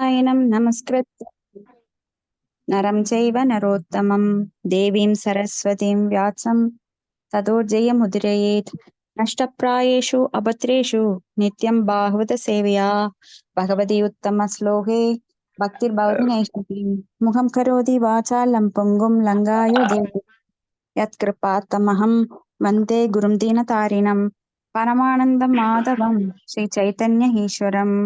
नारायणं नमस्कृत्य नरं चैव नरोत्तमं देवीं सरस्वतीं व्यासं ततो जयमुदीरयेत्। नष्टप्रायेषु अभद्रेषु नित्यं बाहुवतसेवया भगवती उत्तमश्लोके भक्तिर्भवति नैष्ठिकीं। मुखं करोति वाचालं पुङ्गुं लङ्घायुधेति यत्कृपात्तमहं वन्दे गुरुं दीनतारिणं परमानन्दं माधवं श्रीचैतन्य ईश्वरम्।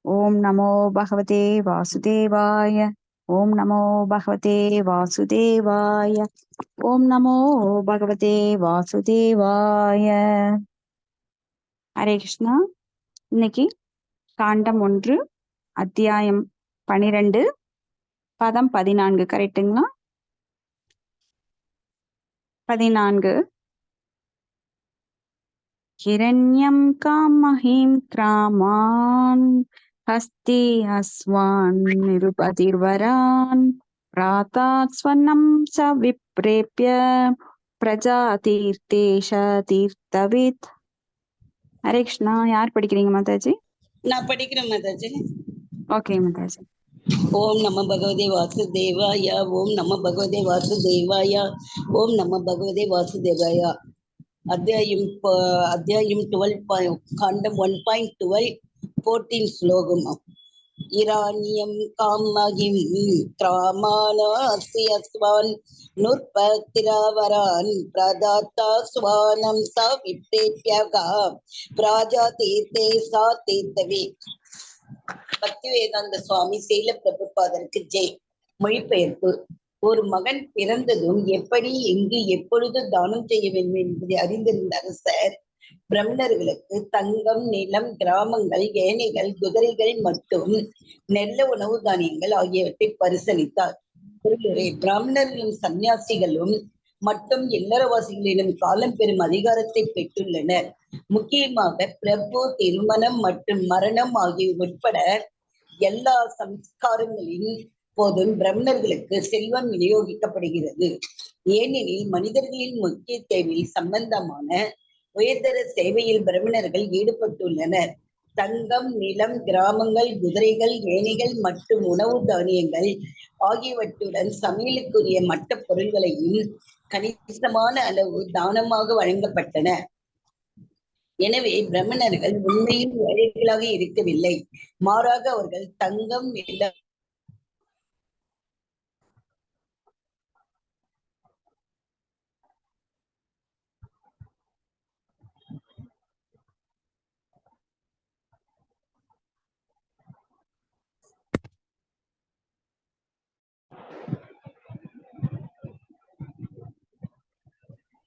ओम नमो भगवते वासुदेवाय। ओम नमो भगवते वासुदेवाय। ओम नमो भगवते वासुदेवाय। हरे कृष्णा. இன்னைக்கு காண்டம் 1 அத்தியாயம் 12 பதம் 14 கரெக்ட்டுங்களா? 14 हिरण्यं कामहीं क्रामान् हस्ति अस्वान् निरुपतिर्वरान् प्रातात् स्वर्णं स विप्रेप्य प्रजातीर्थेश तीर्थवित्. हरे कृष्णा. यार படிக்கிறீங்க மாதாஜி? நான் படிக்கிறேன் மாதாஜி. ஓகே மாதாஜி. ஓம் நம பகவதே வாசுதேவாய. ஓம் நம பகவதே வாசுதேவாய. ஓம் நம பகவதே வாசுதேவாய. அத்தியாயம் 12, காண்டம் 1.12, 14 ஸ்லோகம். இராணியம் காமகிம் கிராமானாஸ்யஸ்வான் நுற்பத்திராவரான் பிரதாத்தா ஸ்வானம் ச விப்ரேப்யகா பிராஜா தீர்த்தே சா தீர்த்தவே. பக்திவேதாந்த சுவாமி சீல பிரபுபாதருக்கு ஜெய். மொழிபெயர்ப்பு. ஒரு மகன் பிறந்ததும் எப்படி, எங்கு, எப்பொழுது தானம் செய்ய வேண்டும் என்பதை அறிந்திருந்த அரசர் பிராமணர்களுக்கு தங்கம், நிலம், கிராமங்கள், ஏனைகள், குதிரைகள் மற்றும் நெல்ல உணவு தானியங்கள் ஆகியவற்றை பரிசளித்தார். பிராமணர்களும் சன்னியாசிகளும் மற்றும் இல்லறவாசிகளிடம் காலம் பெறும் அதிகாரத்தை பெற்றுள்ளனர். முக்கியமாக பிரபு, திருமணம் மற்றும் மரணம் ஆகிய உட்பட எல்லா சம்ஸ்காரங்களின் போதும் பிராமணர்களுக்கு செல்வம் விநியோகிக்கப்படுகிறது. ஏனெனில் மனிதர்களின் முக்கிய தேவை சம்பந்தமான உயர்தர சேவையில் பிராமணர்கள் ஈடுபட்டுள்ளனர். தங்கம், நிலம், கிராமங்கள், குதிரைகள், ஏனைகள் மற்றும் உணவு தானியங்கள் ஆகியவற்றுடன் சமையலுக்குரிய மற்ற பொருள்களையும் கணிசமான அளவு தானமாக வழங்கப்பட்டன. எனவே பிராமணர்கள் உண்மையில் ஏழைகளாக இருக்கவில்லை, மாறாக அவர்கள் தங்கம், நிலம்,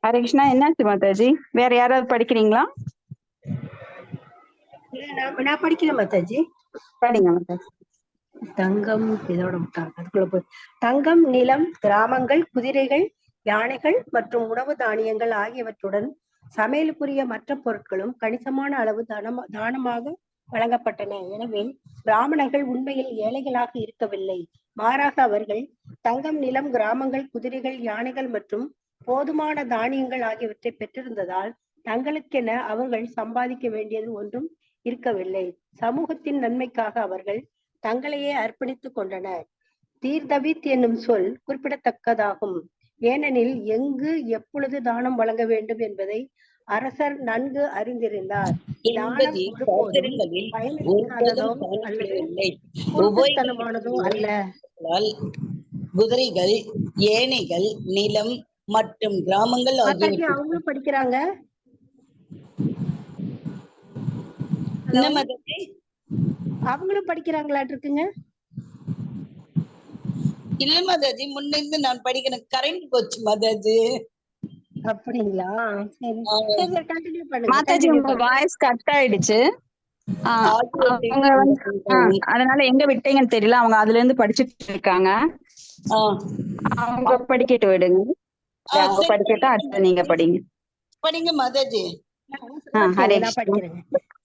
ஹரே கிருஷ்ணா. என்னாச்சு மாதாஜி? வேற யாராவது படிக்கிறீங்களா? நான் படிக்கிறேன் மாதாஜி. படிங்க மாதாஜி. தங்கம் இதோட விட்டாங்க, அதுக்குள்ள போய் தங்கம், நிலம், கிராமங்கள், குதிரைகள், யானைகள் மற்றும் உணவு தானியங்கள் ஆகியவற்றுடன் சமையலுக்குரிய மற்ற பொருட்களும் கணிசமான அளவு தானமாக வழங்கப்பட்டன. எனவே பிராமணர்கள் உண்மையில் ஏழைகளாக இருக்கவில்லை, மாறாக அவர்கள் தங்கம், நிலம், கிராமங்கள், குதிரைகள், யானைகள் மற்றும் போதுமான தானியங்கள் ஆகியவற்றை பெற்றிருந்ததால் தங்களுக்கென அவர்கள் சம்பாதிக்க வேண்டியது ஒன்றும் இருக்கவில்லை. சமூகத்தின் நன்மைக்காக அவர்கள் தங்களையே அர்ப்பணித்துக் கொண்டனர். தீர்த்தவித் என்னும் சொல் குறிப்பிடத்தக்கதாகும். ஏனெனில் எங்கு எப்பொழுது தானம் வழங்க வேண்டும் என்பதை அரசர் நன்கு அறிந்திருந்தார். தானம் ஒருபோதும் பயனளிக்காததோ அல்லது குருட்டுத்தனமானதோ அல்ல. குதிரைகள், ஏனைகள், நிலம் மற்றும் கிராமங்கள் ஆகியவற்றை அவங்களும் படிக்கிறாங்க. அவங்களும் படிக்கிறாங்களாட்டு இருக்குங்க. இல்ல மாதாஜி, முன்னிருந்து நான் படிக்கிறேன். கரண்ட் போச்சு மாதாஜி. அப்படிங்களா? மாதாஜி உங்க வாய்ஸ் கட் ஆயிடுச்சு. அதனால எங்க விட்டீங்கன்னு தெரியல. அவங்க அதுல இருந்து படிச்சுட்டு இருக்காங்க. அவங்க படிக்கட்டு விடுங்க. அவங்க படிக்கட்டா அடுத்து நீங்க படிங்க. படிங்க மாதாஜி.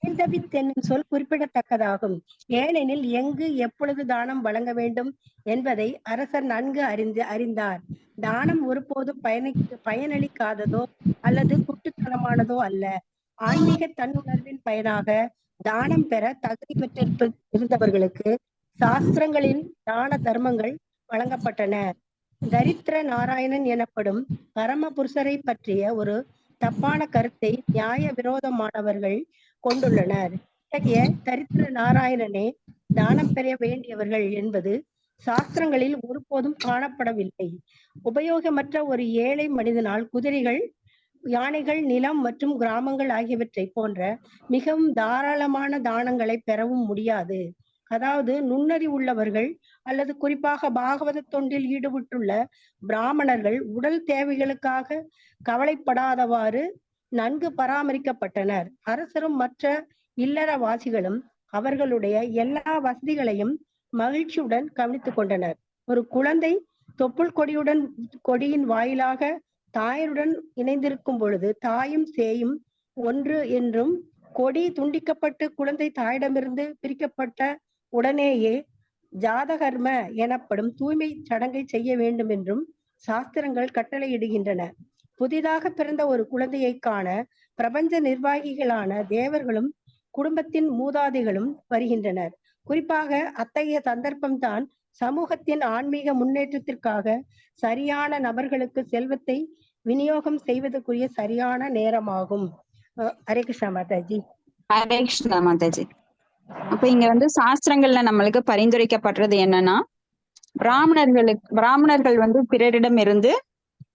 தீர்த்தவித் என்னும் சொல் குறிப்பிடத்தக்கதாகும். ஏனெனில் எங்கு எப்பொழுது தானம் வழங்க வேண்டும் என்பதை அரசர் நன்கு அறிந்தார். தானம் ஒருபோதும் பயனளிக்காததோ அல்லது குட்டுத்தனமானதோ அல்ல. ஆன்மீக தன்னுணர்வின் பயனாக தானம் பெற தகுதி பெற்றிருந்தவர்களுக்கு சாஸ்திரங்களில் தான தர்மங்கள் வழங்கப்பட்டன. தரித்திர நாராயணன் எனப்படும் பரம புருஷரை பற்றிய ஒரு தப்பான கருத்தை நியாய விரோதமானவர்கள் கொண்டுள்ளனர். இத்தகைய தரித்திர நாராயணனே தானம் பெற வேண்டியவர்கள் என்பது சாஸ்திரங்களில் ஒருபோதும் காணப்படவில்லை. உபயோகமற்ற ஒரு ஏழை மனிதனால் குதிரைகள், யானைகள், நிலம் மற்றும் கிராமங்கள் ஆகியவற்றை போன்ற மிகவும் தாராளமான தானங்களை பெறவும் முடியாது. அதாவது நுண்ணறிவுள்ளவர்கள் அல்லது குறிப்பாக பாகவத தொண்டில் ஈடுபட்டுள்ள பிராமணர்கள் உடல் தேவைகளுக்காக கவலைப்படாதவாறு நன்கு பராமரிக்கப்பட்டனர். அரசரும் மற்ற இல்லறவாசிகளும் அவர்களுடைய எல்லா வசதிகளையும் மகிழ்ச்சியுடன் கவனித்துக் கொண்டனர். ஒரு குழந்தை தொப்புள் கொடியின் வாயிலாக தாயருடன் இணைந்திருக்கும் பொழுது தாயும் சேயும் ஒன்று என்றும், கொடி துண்டிக்கப்பட்டு குழந்தை தாயிடமிருந்து பிரிக்கப்பட்ட உடனேயே ஜாதகர்ம எனப்படும் தூய்மை சடங்கை செய்ய வேண்டும் என்றும் சாஸ்திரங்கள் கட்டளையிடுகின்றன. புதிதாக பிறந்த ஒரு குழந்தையை காண பிரபஞ்ச நிர்வாகிகளான தேவர்களும் குடும்பத்தின் மூதாதைகளும் வருகின்றனர். குறிப்பாக அத்தகைய சந்தர்ப்பம்தான் சமூகத்தின் ஆன்மீக முன்னேற்றத்திற்காக சரியான நபர்களுக்கு செல்வத்தை விநியோகம் செய்வதற்குரிய சரியான நேரமாகும். ஹரே கிருஷ்ணா மாதாஜி. ஹரே கிருஷ்ணா மாதாஜி. அப்ப இங்க வந்து சாஸ்திரங்கள்ல நம்மளுக்கு பரிந்துரைக்கப்படுறது என்னன்னா, பிராமணர்கள் வந்து பிறரிடம் இருந்து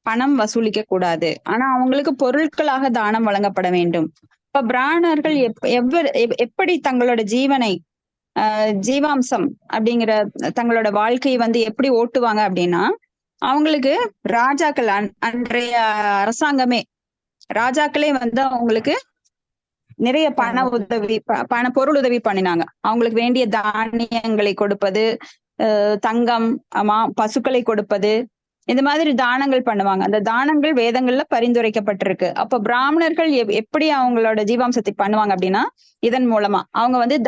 பணம் வசூலிக்க கூடாது. ஆனா அவங்களுக்கு பொருட்களாக தானம் வழங்கப்பட வேண்டும். இப்ப பிராமணர்கள் எப்படி தங்களோட ஜீவனை ஜீவாம்சம் அப்படிங்கிற தங்களோட வாழ்க்கையை வந்து எப்படி ஓட்டுவாங்க அப்படின்னா, அவங்களுக்கு ராஜாக்கள், அன்றைய அரசாங்கமே ராஜாக்களே வந்து அவங்களுக்கு நிறைய பண உதவி, பொருள் உதவி பண்ணினாங்க. அவங்களுக்கு வேண்டிய தானியங்களை கொடுப்பது, தங்கம், பசுக்களை கொடுப்பது, இந்த மாதிரி தானங்கள் பண்ணுவாங்க. அந்த தானங்கள் வேதங்கள்ல பரிந்துரைக்கப்பட்டிருக்கு. அப்ப பிராமணர்கள் எப்படி அவங்களோட ஜீவாம்சத்தை பண்ணுவாங்க அப்படின்னா, இதன் மூலமா அவங்க வந்து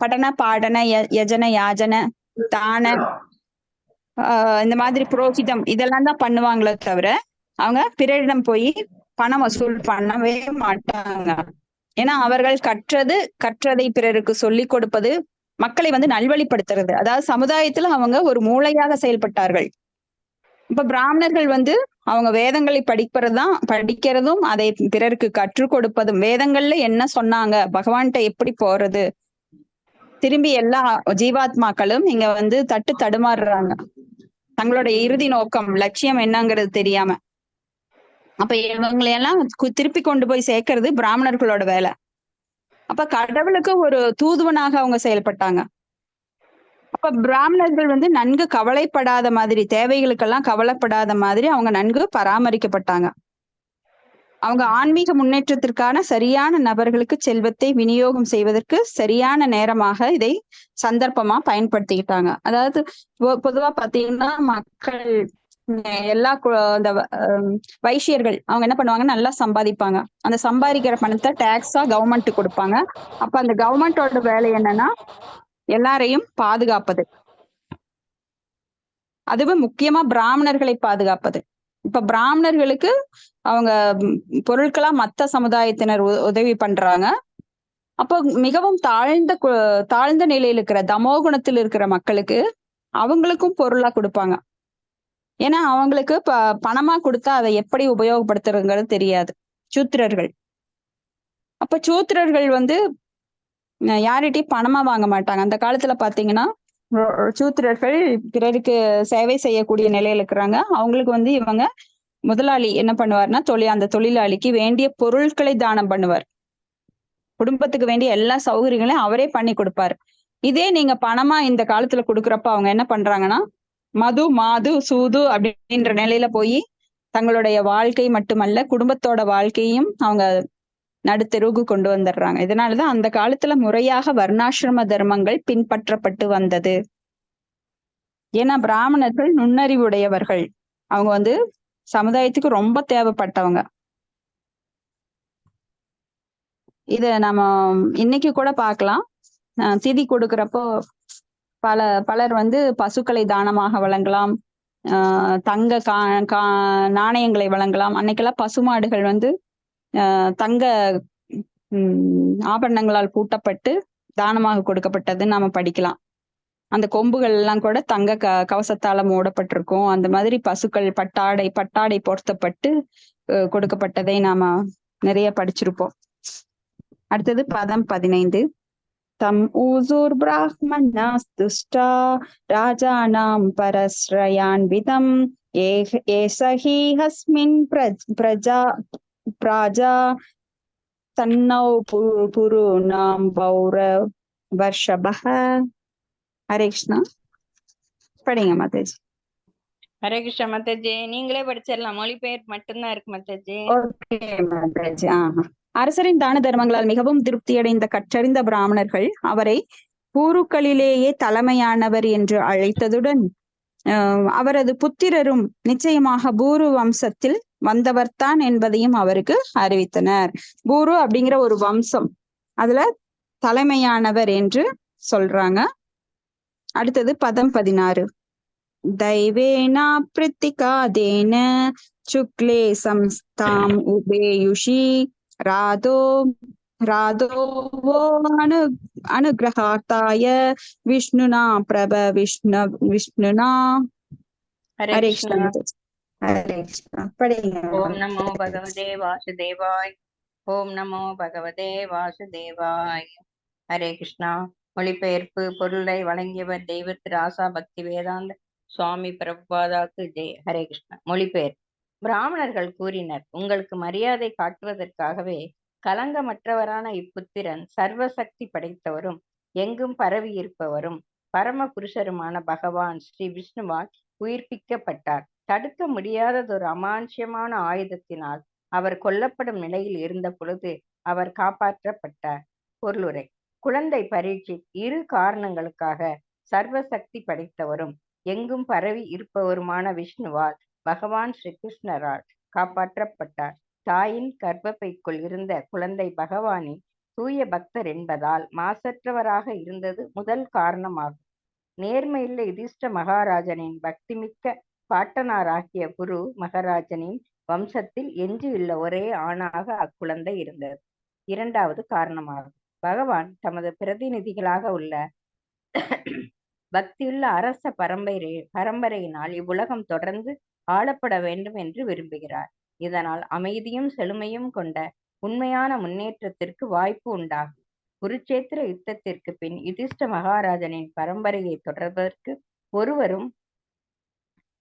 படன, பாடன, யஜன, யாஜன, தான, இந்த மாதிரி புரோகிதம் இதெல்லாம் தான் பண்ணுவாங்களே தவிர அவங்க பிறரிடம் போய் பணம் வசூல் பண்ணவே மாட்டாங்க. ஏன்னா அவர்கள் கற்றதை பிறருக்கு சொல்லிக் கொடுப்பது, மக்களை வந்து நல்வழிப்படுத்துறது, அதாவது சமுதாயத்துல அவங்க ஒரு மூளையாக செயல்பட்டார்கள். இப்ப பிராமணர்கள் வந்து அவங்க வேதங்களை படிக்கிறதும் அதை பிறருக்கு கற்றுக் கொடுப்பதும், வேதங்கள்ல என்ன சொன்னாங்க, பகவான்கிட்ட எப்படி போறது, திரும்பி எல்லா ஜீவாத்மாக்களும் இங்க வந்து தடுமாறுறாங்க. தங்களோட இறுதி நோக்கம், லட்சியம் என்னங்கிறது தெரியாம. அப்ப இவங்களையெல்லாம் திருப்பி கொண்டு போய் சேர்க்கறது பிராமணர்களோட வேலை. அப்ப கடவுளுக்கு ஒரு தூதுவனாக அவங்க செயல்பட்டாங்க. அப்ப பிராமணர்கள் வந்து நன்கு கவலைப்படாத மாதிரி, தேவைகளுக்கெல்லாம் கவலைப்படாத மாதிரி அவங்க நன்கு பராமரிக்கப்பட்டாங்க. அவங்க ஆன்மீக முன்னேற்றத்திற்கான சரியான நபர்களுக்கு செல்வத்தை விநியோகம் செய்வதற்கு சரியான நேரமாக இதை சந்தர்ப்பமா பயன்படுத்திக்கிட்டாங்க. அதாவது பொதுவா பாத்தீங்கன்னா மக்கள் எல்லா அந்த வைசியர்கள் அவங்க என்ன பண்ணுவாங்க, நல்லா சம்பாதிப்பாங்க. அந்த சம்பாதிக்கிற பணத்தை டாக்ஸா கவர்மெண்ட் கொடுப்பாங்க. அப்ப அந்த கவர்மெண்டோட வேலை என்னன்னா எல்லாரையும் பாதுகாப்பது, அதுவும் முக்கியமா பிராமணர்களை பாதுகாப்பது. இப்ப பிராமணர்களுக்கு அவங்க பொருட்களா மத்த சமுதாயத்தினர் உதவி பண்றாங்க. அப்போ மிகவும் தாழ்ந்த நிலையில் இருக்கிற தமோகுணத்தில் இருக்கிற மக்களுக்கு அவங்களுக்கும் பொருளா கொடுப்பாங்க. ஏன்னா அவங்களுக்கு பணமா கொடுத்தா அதை எப்படி உபயோகப்படுத்துறதுங்கிறது தெரியாது சூத்திரர்கள். அப்ப சூத்திரர்கள் வந்து யார்கிட்டயும் பணமா வாங்க மாட்டாங்க. அந்த காலத்துல பாத்தீங்கன்னா சூத்திரர்கள் பிறருக்கு சேவை செய்யக்கூடிய நிலையில இருக்கிறாங்க. அவங்களுக்கு வந்து இவங்க முதலாளி என்ன பண்ணுவார்னா, அந்த தொழிலாளிக்கு வேண்டிய பொருட்களை தானம் பண்ணுவார். குடும்பத்துக்கு வேண்டிய எல்லா சௌகரியங்களையும் அவரே பண்ணி கொடுப்பாரு. இதே நீங்க பணமா இந்த காலத்துல கொடுக்குறப்ப அவங்க என்ன பண்றாங்கன்னா, மாது சூது அப்படின்ற நிலையில போய் தங்களுடைய வாழ்க்கை மட்டுமல்ல குடும்பத்தோட வாழ்க்கையும் அவங்க நடுத்தெருவுக்கு கொண்டு வந்துடுறாங்க. இதனாலதான் அந்த காலத்துல முறையாக வர்ணாசிரம தர்மங்கள் பின்பற்றப்பட்டு வந்தது. ஏன்னா பிராமணர்கள் நுண்ணறிவுடையவர்கள், அவங்க வந்து சமுதாயத்துக்கு ரொம்ப தேவைப்பட்டவங்க. இத நம்ம இன்னைக்கு கூட பார்க்கலாம். திதி கொடுக்கிறப்போ பலர் வந்து பசுக்களை தானமாக வழங்கலாம், தங்க நாணயங்களை வழங்கலாம். அன்னைக்கெல்லாம் பசுமாடுகள் வந்து தங்க ஆபரணங்களால் பூட்டப்பட்டு தானமாக கொடுக்கப்பட்டதுன்னு நாம படிக்கலாம். அந்த கொம்புகள் எல்லாம் கூட தங்க கவசத்தால மூடப்பட்டிருக்கும். அந்த மாதிரி பசுக்கள் பட்டாடை பொருத்தப்பட்டு கொடுக்கப்பட்டதை நாம நிறைய படிச்சிருப்போம். அடுத்தது பதம் 15. தம் ஊசூர் பிராஹ்மணாஸ்துஷ்டா ராஜானாம் பரஸ்ரயான்விதம் ஏசஹி ஹஸ்மின் பிரஜா தன்னௌ புருணாம் பௌர வர்ஷபஹ. ஹரே கிருஷ்ணா. படிங்க மாதாஜி. ஹரே கிருஷ்ணா மாதாஜி. நீங்களே படிச்சிடலாம், மொழிபெயர்ப்பு மட்டும்தான் இருக்கு மாதாஜி. ஓகே மாதாஜி. அரசரின் தான தர்மங்களால் மிகவும் திருப்தியடைந்த கற்றறிந்த பிராமணர்கள் அவரை பூருக்களிலேயே தலைமையானவர் என்று அழைத்ததுடன் அவரது புத்திரரும் நிச்சயமாக பூரு வம்சத்தில் வந்தவர்தான் என்பதையும் அவருக்கு அறிவித்தனர். பூரு அப்படிங்கிற ஒரு வம்சம், அதுல தலைமையானவர் என்று சொல்றாங்க. அடுத்தது பதம் 16. தைவேனா பிரித்திகாதேன சுக்லே சம்ஸ்தாம் உபேயுஷி ராதோவோ அனுகிரகார்த்தாய விஷ்ணுனா பிரப விஷ்ணுனா. ஹரே கிருஷ்ணா. ஹரே கிருஷ்ணா. படிங்க. ஓம் நமோ பகவதே வாசுதேவாய். ஓம் நமோ பகவதே வாசுதேவாய். ஹரே கிருஷ்ணா. மொழிபெயர்ப்பு. பொருளை வழங்கியவர் தெய்வத் ராசா பக்தி வேதாந்த சுவாமி பிரபுபாதாக்கு ஜெய். ஹரே கிருஷ்ணா. மொழிபெயர்ப்பு. பிராமணர்கள் கூறினர், உங்களுக்கு மரியாதை காட்டுவதற்காகவே கலங்கமற்றவரான இப்புத்திரன் சர்வசக்தி படைத்தவரும் எங்கும் பரவி இருப்பவரும் பரம புருஷருமான பகவான் ஸ்ரீ விஷ்ணுவால் உயிர்ப்பிக்கப்பட்டார். தடுக்க முடியாததொரு அமானுஷ்யமான ஆயுதத்தினால் அவர் கொல்லப்படும் நிலையில் இருந்த பொழுது அவர் காப்பாற்றப்பட்டார். பொருளுரை. குழந்தை பரீட்சித் 2 காரணங்களுக்காக சர்வசக்தி படைத்தவரும் எங்கும் பரவி இருப்பவருமான விஷ்ணுவால் பகவான் ஸ்ரீ கிருஷ்ணரால் காப்பாற்றப்பட்டார். தாயின் கர்ப்பப்பைக்குள் இருந்த குழந்தை பகவானின் தூய பக்தர் என்பதால் மாசற்றவராக இருந்தது முதல் காரணமாகும். நேர்மையுள்ள யுதிஷ்ட மகாராஜனின் பக்திமிக்க பாட்டனாராகிய குரு மகாராஜனின் வம்சத்தில் எஞ்சியுள்ள ஒரே ஆணாக அக்குழந்தை இருந்தது. 2வது காரணமாகும். பகவான் தமது பிரதிநிதிகளாக உள்ள பக்தியுள்ள அரச பரம்பரையினால் இவ்வுலகம் தொடர்ந்து ஆளப்பட வேண்டும் என்று விரும்புகிறார். இதனால் அமைதியும் செழுமையும் கொண்ட உண்மையான முன்னேற்றத்திற்கு வாய்ப்பு உண்டாகும். குருச்சேத்திர யுத்தத்திற்கு பின் யுதிஷ்ட மகாராஜனின் பரம்பரையை தொடர்வதற்கு ஒருவரும்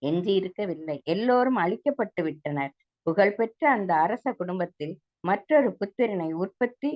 எஞ்சியிருக்கவில்லை. எல்லோரும் அழிக்கப்பட்டு விட்டனர். புகழ்பெற்ற அந்த அரச குடும்பத்தில் மற்றொரு புத்திரனை உற்பத்தி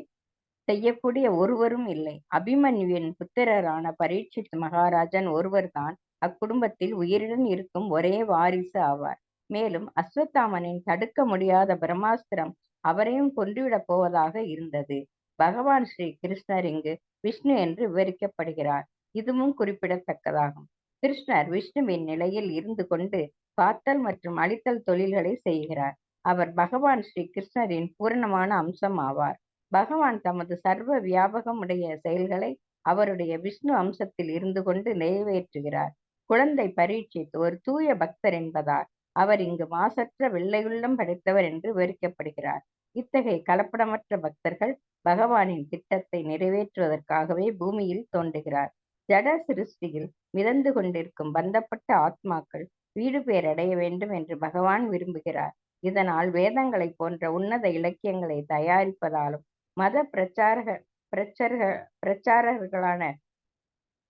செய்யக்கூடிய ஒருவரும் இல்லை. அபிமன்யுவின் புத்திரரான பரீட்சித் மகாராஜன் ஒருவர்தான் அக்குடும்பத்தில் உயிருடன் இருக்கும் ஒரே வாரிசு ஆவார். மேலும் அஸ்வத்தாமனின் தடுக்க முடியாத பிரம்மாஸ்திரம் அவரையும் கொன்றுவிடப் போவதாக இருந்தது. பகவான் ஸ்ரீ கிருஷ்ணர் இங்கு விஷ்ணு என்று விவரிக்கப்படுகிறார். இதுவும் குறிப்பிடத்தக்கதாகும். கிருஷ்ணர் விஷ்ணுவின் நிலையில் இருந்து கொண்டு காத்தல் மற்றும் அழித்தல் தொழில்களை செய்கிறார். அவர் பகவான் ஸ்ரீ கிருஷ்ணரின் பூரணமான அம்சம் ஆவார். பகவான் தமது சர்வ வியாபகம் உடைய செயல்களை அவருடைய விஷ்ணு அம்சத்தில் இருந்து கொண்டு நிறைவேற்றுகிறார். குழந்தை பரீட்சித் ஒரு தூய பக்தர் என்பதால் அவர் இங்கு மாசற்ற வெள்ளையுள்ளம் படைத்தவர் என்று விவரிக்கப்படுகிறார். இத்தகைய கலப்படமற்ற பக்தர்கள் பகவானின் திட்டத்தை நிறைவேற்றுவதற்காகவே பூமியில் தோன்றுகிறார். ஜட சிருஷ்டியில் மிதந்து கொண்டிருக்கும் பந்தப்பட்ட ஆத்மாக்கள் வீடு பேரடைய வேண்டும் என்று பகவான் விரும்புகிறார். இதனால் வேதங்களை போன்ற உன்னத இலக்கியங்களை தயாரிப்பதாலும் மத பிரச்சாரகர்களான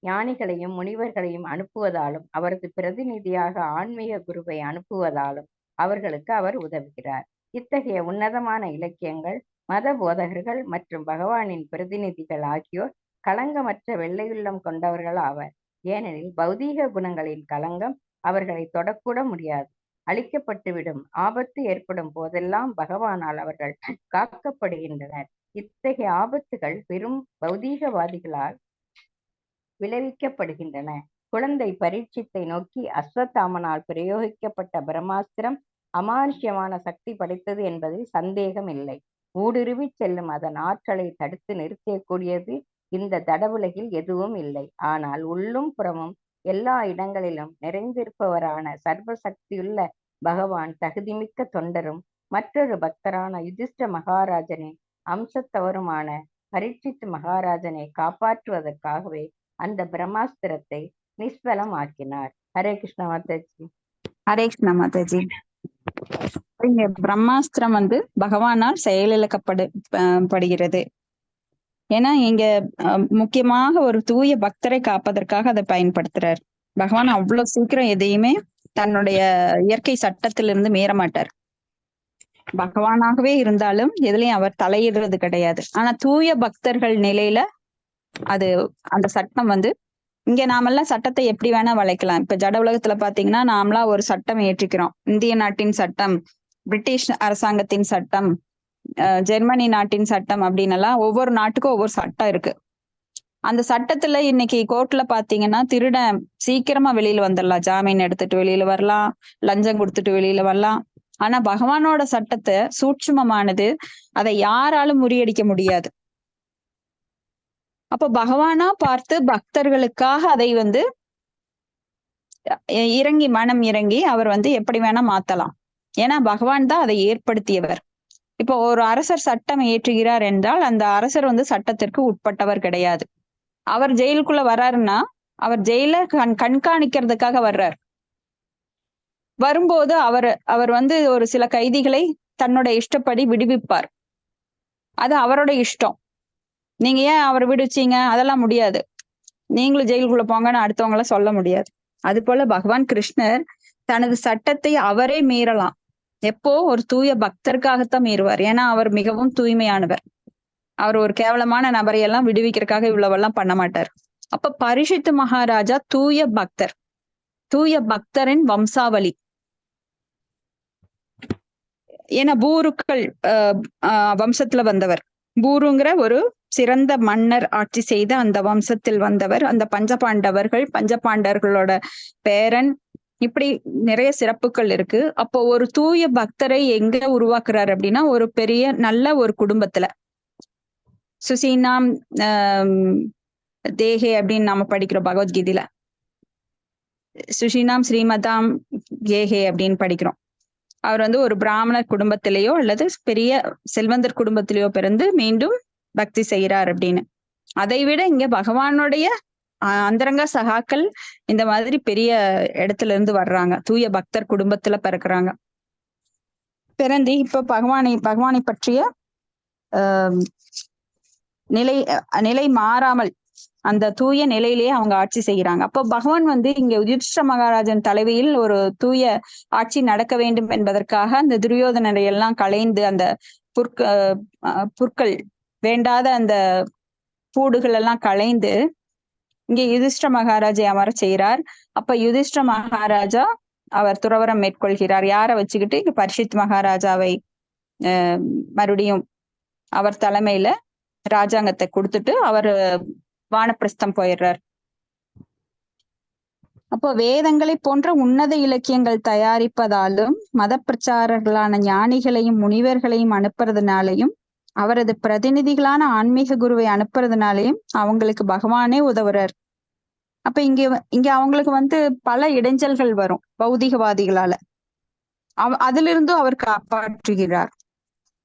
ஞானிகளையும் முனிவர்களையும் அனுப்புவதாலும் அவரது பிரதிநிதியாக ஆன்மீக குருவை அனுப்புவதாலும் அவர்களுக்கு அவர் உதவுகிறார். இத்தகைய உன்னதமான இலக்கியங்கள் மத போதகர்கள் மற்றும் பகவானின் பிரதிநிதிகள் ஆகியோர் களங்கமற்ற வெள்ளையுள்ளம் கொண்டவர்கள் ஆவர். ஏனெனில் பௌதீக குணங்களின் களங்கம் அவர்களை தொடக்கூட முடியாது. அழிக்கப்பட்டுவிடும். ஆபத்து ஏற்படும் போதெல்லாம் பகவானால் அவர்கள் காக்கப்படுகின்றனர். இத்தகைய ஆபத்துகள் வெறும் பௌதீகவாதிகளால் விளைவிக்கப்படுகின்றன. குழந்தை பரீட்சித்தை நோக்கி அஸ்வத்தாமனால் பிரயோகிக்கப்பட்ட பிரம்மாஸ்திரம் அமானுஷ்யமான சக்தி படைத்தது என்பதில் சந்தேகம் இல்லை. ஊடுருவி செல்லும் அதன் ஆற்றலை தடுத்து நிறுத்தக்கூடியது இந்த தடவுலகில் எதுவும் இல்லை. ஆனால் உள்ளும் புறமும் எல்லா இடங்களிலும் நிறைந்திருப்பவரான சர்வசக்தியுள்ள பகவான் தகுதிமிக்க தொண்டரும் மற்றொரு பக்தரான யுதிஷ்ட மகாராஜனின் அம்சத்தவருமான பரீட்சித் மகாராஜனை காப்பாற்றுவதற்காகவே அந்த பிரம்மாஸ்திரத்தை நிஷ்பலமாக்கினார். ஹரே கிருஷ்ண மாதாஜி. ஹரே கிருஷ்ண மாதாஜி. இங்க பிரம்மாஸ்திரம் பகவானால் செயலிழக்கப்படுகிறது. ஏன்னா இங்க முக்கியமாக ஒரு தூய பக்தரை காப்பதற்காக அதை பயன்படுத்துறார். பகவான் அவ்வளவு சீக்கிரம் எதையுமே தன்னுடைய இயற்கை சட்டத்திலிருந்து மீற மாட்டார். பகவானாகவே இருந்தாலும் எதுலயும் அவர் தலையிடுறது கிடையாது. ஆனா தூய பக்தர்கள் நிலையில அது அந்த சட்டம் இங்க நாமெல்லாம் சட்டத்தை எப்படி வேணா வளைக்கலாம். இப்ப ஜட உலகத்துல பாத்தீங்கன்னா நாமளா ஒரு சட்டம் ஏற்றிக்கிறோம். இந்திய நாட்டின் சட்டம், பிரிட்டிஷ் அரசாங்கத்தின் சட்டம், ஜெர்மனி நாட்டின் சட்டம் அப்படின்னு எல்லாம் ஒவ்வொரு நாட்டுக்கும் ஒவ்வொரு சட்டம் இருக்கு. அந்த சட்டத்துல இன்னைக்கு கோர்ட்ல பாத்தீங்கன்னா திருடன் சீக்கிரமா வெளியில வந்துடலாம், ஜாமீன் எடுத்துட்டு வெளியில வரலாம், லஞ்சம் கொடுத்துட்டு வெளியில வரலாம். ஆனா பகவானோட சட்டத்தை சூட்சுமமானது, அதை யாராலும் முறியடிக்க முடியாது. அப்ப பகவானா பார்த்து பக்தர்களுக்காக அதை இறங்கி மனம் இறங்கி அவர் எப்படி வேணா மாத்தலாம். ஏன்னா பகவான் தான் அதை ஏற்படுத்தியவர். இப்போ ஒரு அரசர் சட்டம் ஏற்றுகிறார் என்றால் அந்த அரசர் சட்டத்திற்கு உட்பட்டவர் கிடையாது. அவர் ஜெயிலுக்குள்ள வர்றாருன்னா அவர் ஜெயில கண்காணிக்கிறதுக்காக வர்றார். வரும்போது அவர் ஒரு சில கைதிகளை தன்னோட இஷ்டப்படி விடுவிப்பார். அது அவரோட இஷ்டம். நீங்க ஏன் அவரை விடுச்சீங்க அதெல்லாம் முடியாது, நீங்களும் ஜெயிலுக்குள்ள போங்கன்னு அடுத்தவங்கள சொல்ல முடியாது. அது போல பகவான் கிருஷ்ணர் தனது சட்டத்தை அவரே மீறலாம். எப்போ ஒரு தூய பக்தருக்காகத்தான் மீறுவார். ஏன்னா அவர் மிகவும் தூய்மையானவர். அவர் ஒரு கேவலமான நபரையெல்லாம் விடுவிக்கிறதுக்காக இவ்வளவெல்லாம் பண்ண மாட்டார். அப்ப பரீட்சித் மகாராஜா தூய பக்தர், தூய பக்தரின் வம்சாவளி. ஏன்னா பூருக்கள் வம்சத்துல வந்தவர். பூருங்கிற ஒரு சிறந்த மன்னர் ஆட்சி செய்த அந்த வம்சத்தில் வந்தவர். அந்த பஞ்சபாண்டவர்களோட பேரன். இப்படி நிறைய சிறப்புகள் இருக்கு. அப்போ ஒரு தூய பக்தரை எங்க உருவாக்குறாரு அப்படின்னா ஒரு பெரிய நல்ல ஒரு குடும்பத்துல. சுசீனாம் தேகே அப்படின்னு நாம படிக்கிறோம் பகவத்கீதையில. சுஷீனாம் ஸ்ரீமதாம் கேஹே அப்படின்னு படிக்கிறோம். அவர் ஒரு பிராமணர் குடும்பத்திலேயோ அல்லது பெரிய செல்வந்தர் குடும்பத்திலேயோ பிறந்து மீண்டும் பக்தி செய்யறார் அப்படின்னு. அதை விட இங்க பகவானுடைய அந்தரங்க சகாக்கள் இந்த மாதிரி பெரிய இடத்துல இருந்து வர்றாங்க. தூய பக்தர் குடும்பத்துல பிறக்குறாங்க. பிறந்து இப்ப பகவானை பற்றிய நிலை மாறாமல் அந்த தூய நிலையிலேயே அவங்க ஆட்சி செய்கிறாங்க. அப்போ பகவான் இங்க யுதிஷ்டிர மகாராஜன் தலைமையில் ஒரு தூய ஆட்சி நடக்க வேண்டும் என்பதற்காக அந்த துரியோதனரை எல்லாம் களைந்து அந்த புற்கள் வேண்டாத அந்த பூடுகள் எல்லாம் களைந்து இங்க யுதிஷ்டிர மகாராஜை அமர செய்கிறார். அப்ப யுதிஷ்டிர மகாராஜா அவர் துறவரம் மேற்கொள்கிறார். யாரை வச்சுக்கிட்டு இங்க பரீட்சித் மகாராஜாவை மறுபடியும் அவர் தலைமையில ராஜாங்கத்தை கொடுத்துட்டு அவர் வானப்பிரஸ்தம் போயிடுறார். அப்போ வேதங்களை போன்ற உன்னத இலக்கியங்கள் தயாரிப்பதாலும் மத பிரச்சாரர்களான ஞானிகளையும் முனிவர்களையும் அனுப்புறதுனாலையும் அவரது பிரதிநிதிகளான ஆன்மீக குருவை அனுப்புறதுனாலையும் அவங்களுக்கு பகவானே உதவுறார். அப்ப இங்க அவங்களுக்கு பல இடைஞ்சல்கள் வரும் பௌதிகவாதிகளால. அதுல இருந்தும் அவர் காப்பாற்றுகிறார்.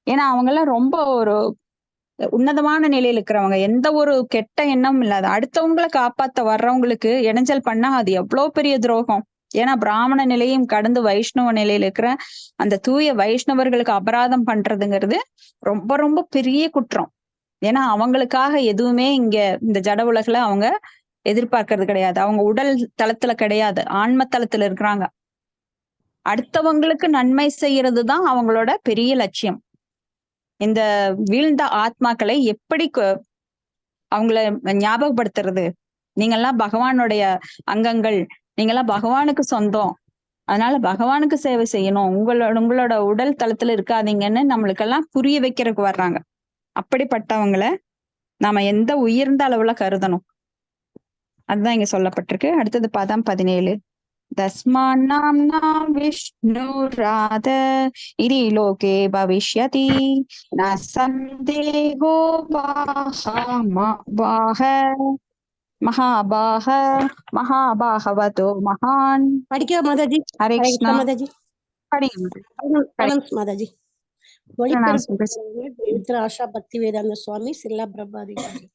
ஏன்னா அவங்க எல்லாம் ரொம்ப ஒரு உன்னதமான நிலையில இருக்கிறவங்க, எந்த ஒரு கெட்ட எண்ணமும் இல்லாத அடுத்தவங்களை காப்பாத்த வர்றவங்களுக்கு இடைஞ்சல் பண்ணா அது எவ்வளவு பெரிய துரோகம். ஏன்னா பிராமண நிலையும் கடந்து வைஷ்ணவ நிலையில இருக்கிற அந்த தூய வைஷ்ணவர்களுக்கு அபராதம் பண்றதுங்கிறது ரொம்ப ரொம்ப பெரிய குற்றம். ஏன்னா அவங்களுக்காக எதுவுமே இங்க இந்த ஜட உலகுல அவங்க எதிர்பார்க்கறது கிடையாது. அவங்க உடல் தளத்துல கிடையாது, ஆன்ம தளத்துல இருக்கிறாங்க. அடுத்தவங்களுக்கு நன்மை செய்யறதுதான் அவங்களோட பெரிய லட்சியம். இந்த வீழ்ந்த ஆத்மாக்களை எப்படி அவங்கள ஞாபகப்படுத்துறது, நீங்கெல்லாம் பகவானுடைய அங்கங்கள், நீங்கெல்லாம் பகவானுக்கு சொந்தம், அதனால பகவானுக்கு சேவை செய்யணும், உங்களோட உடல் தளத்துல இருக்காதீங்கன்னு நம்மளுக்கெல்லாம் புரிய வைக்கிறதுக்கு வர்றாங்க. அப்படிப்பட்டவங்களை நாம எந்த உயர்ந்த அளவுல கருதணும், அதுதான் இங்க சொல்லப்பட்டிருக்கு. அடுத்தது பதம் 17. தஸ்மான்னாம் நாம் விஷ்ணுராத இதி லோகே பவிஷ்யதி ந சந்தேகோ மகாபாக மகாபாகவதோ மகான். படிக்க மாதாஜி. ஹரே கிருஷ்ணா மாதாஜி. படிங்க மாதாஜி. பவித்ர ஆஷா பக்தி வேதாந்த சுவாமி சில்லா பிரபாதிகாரி.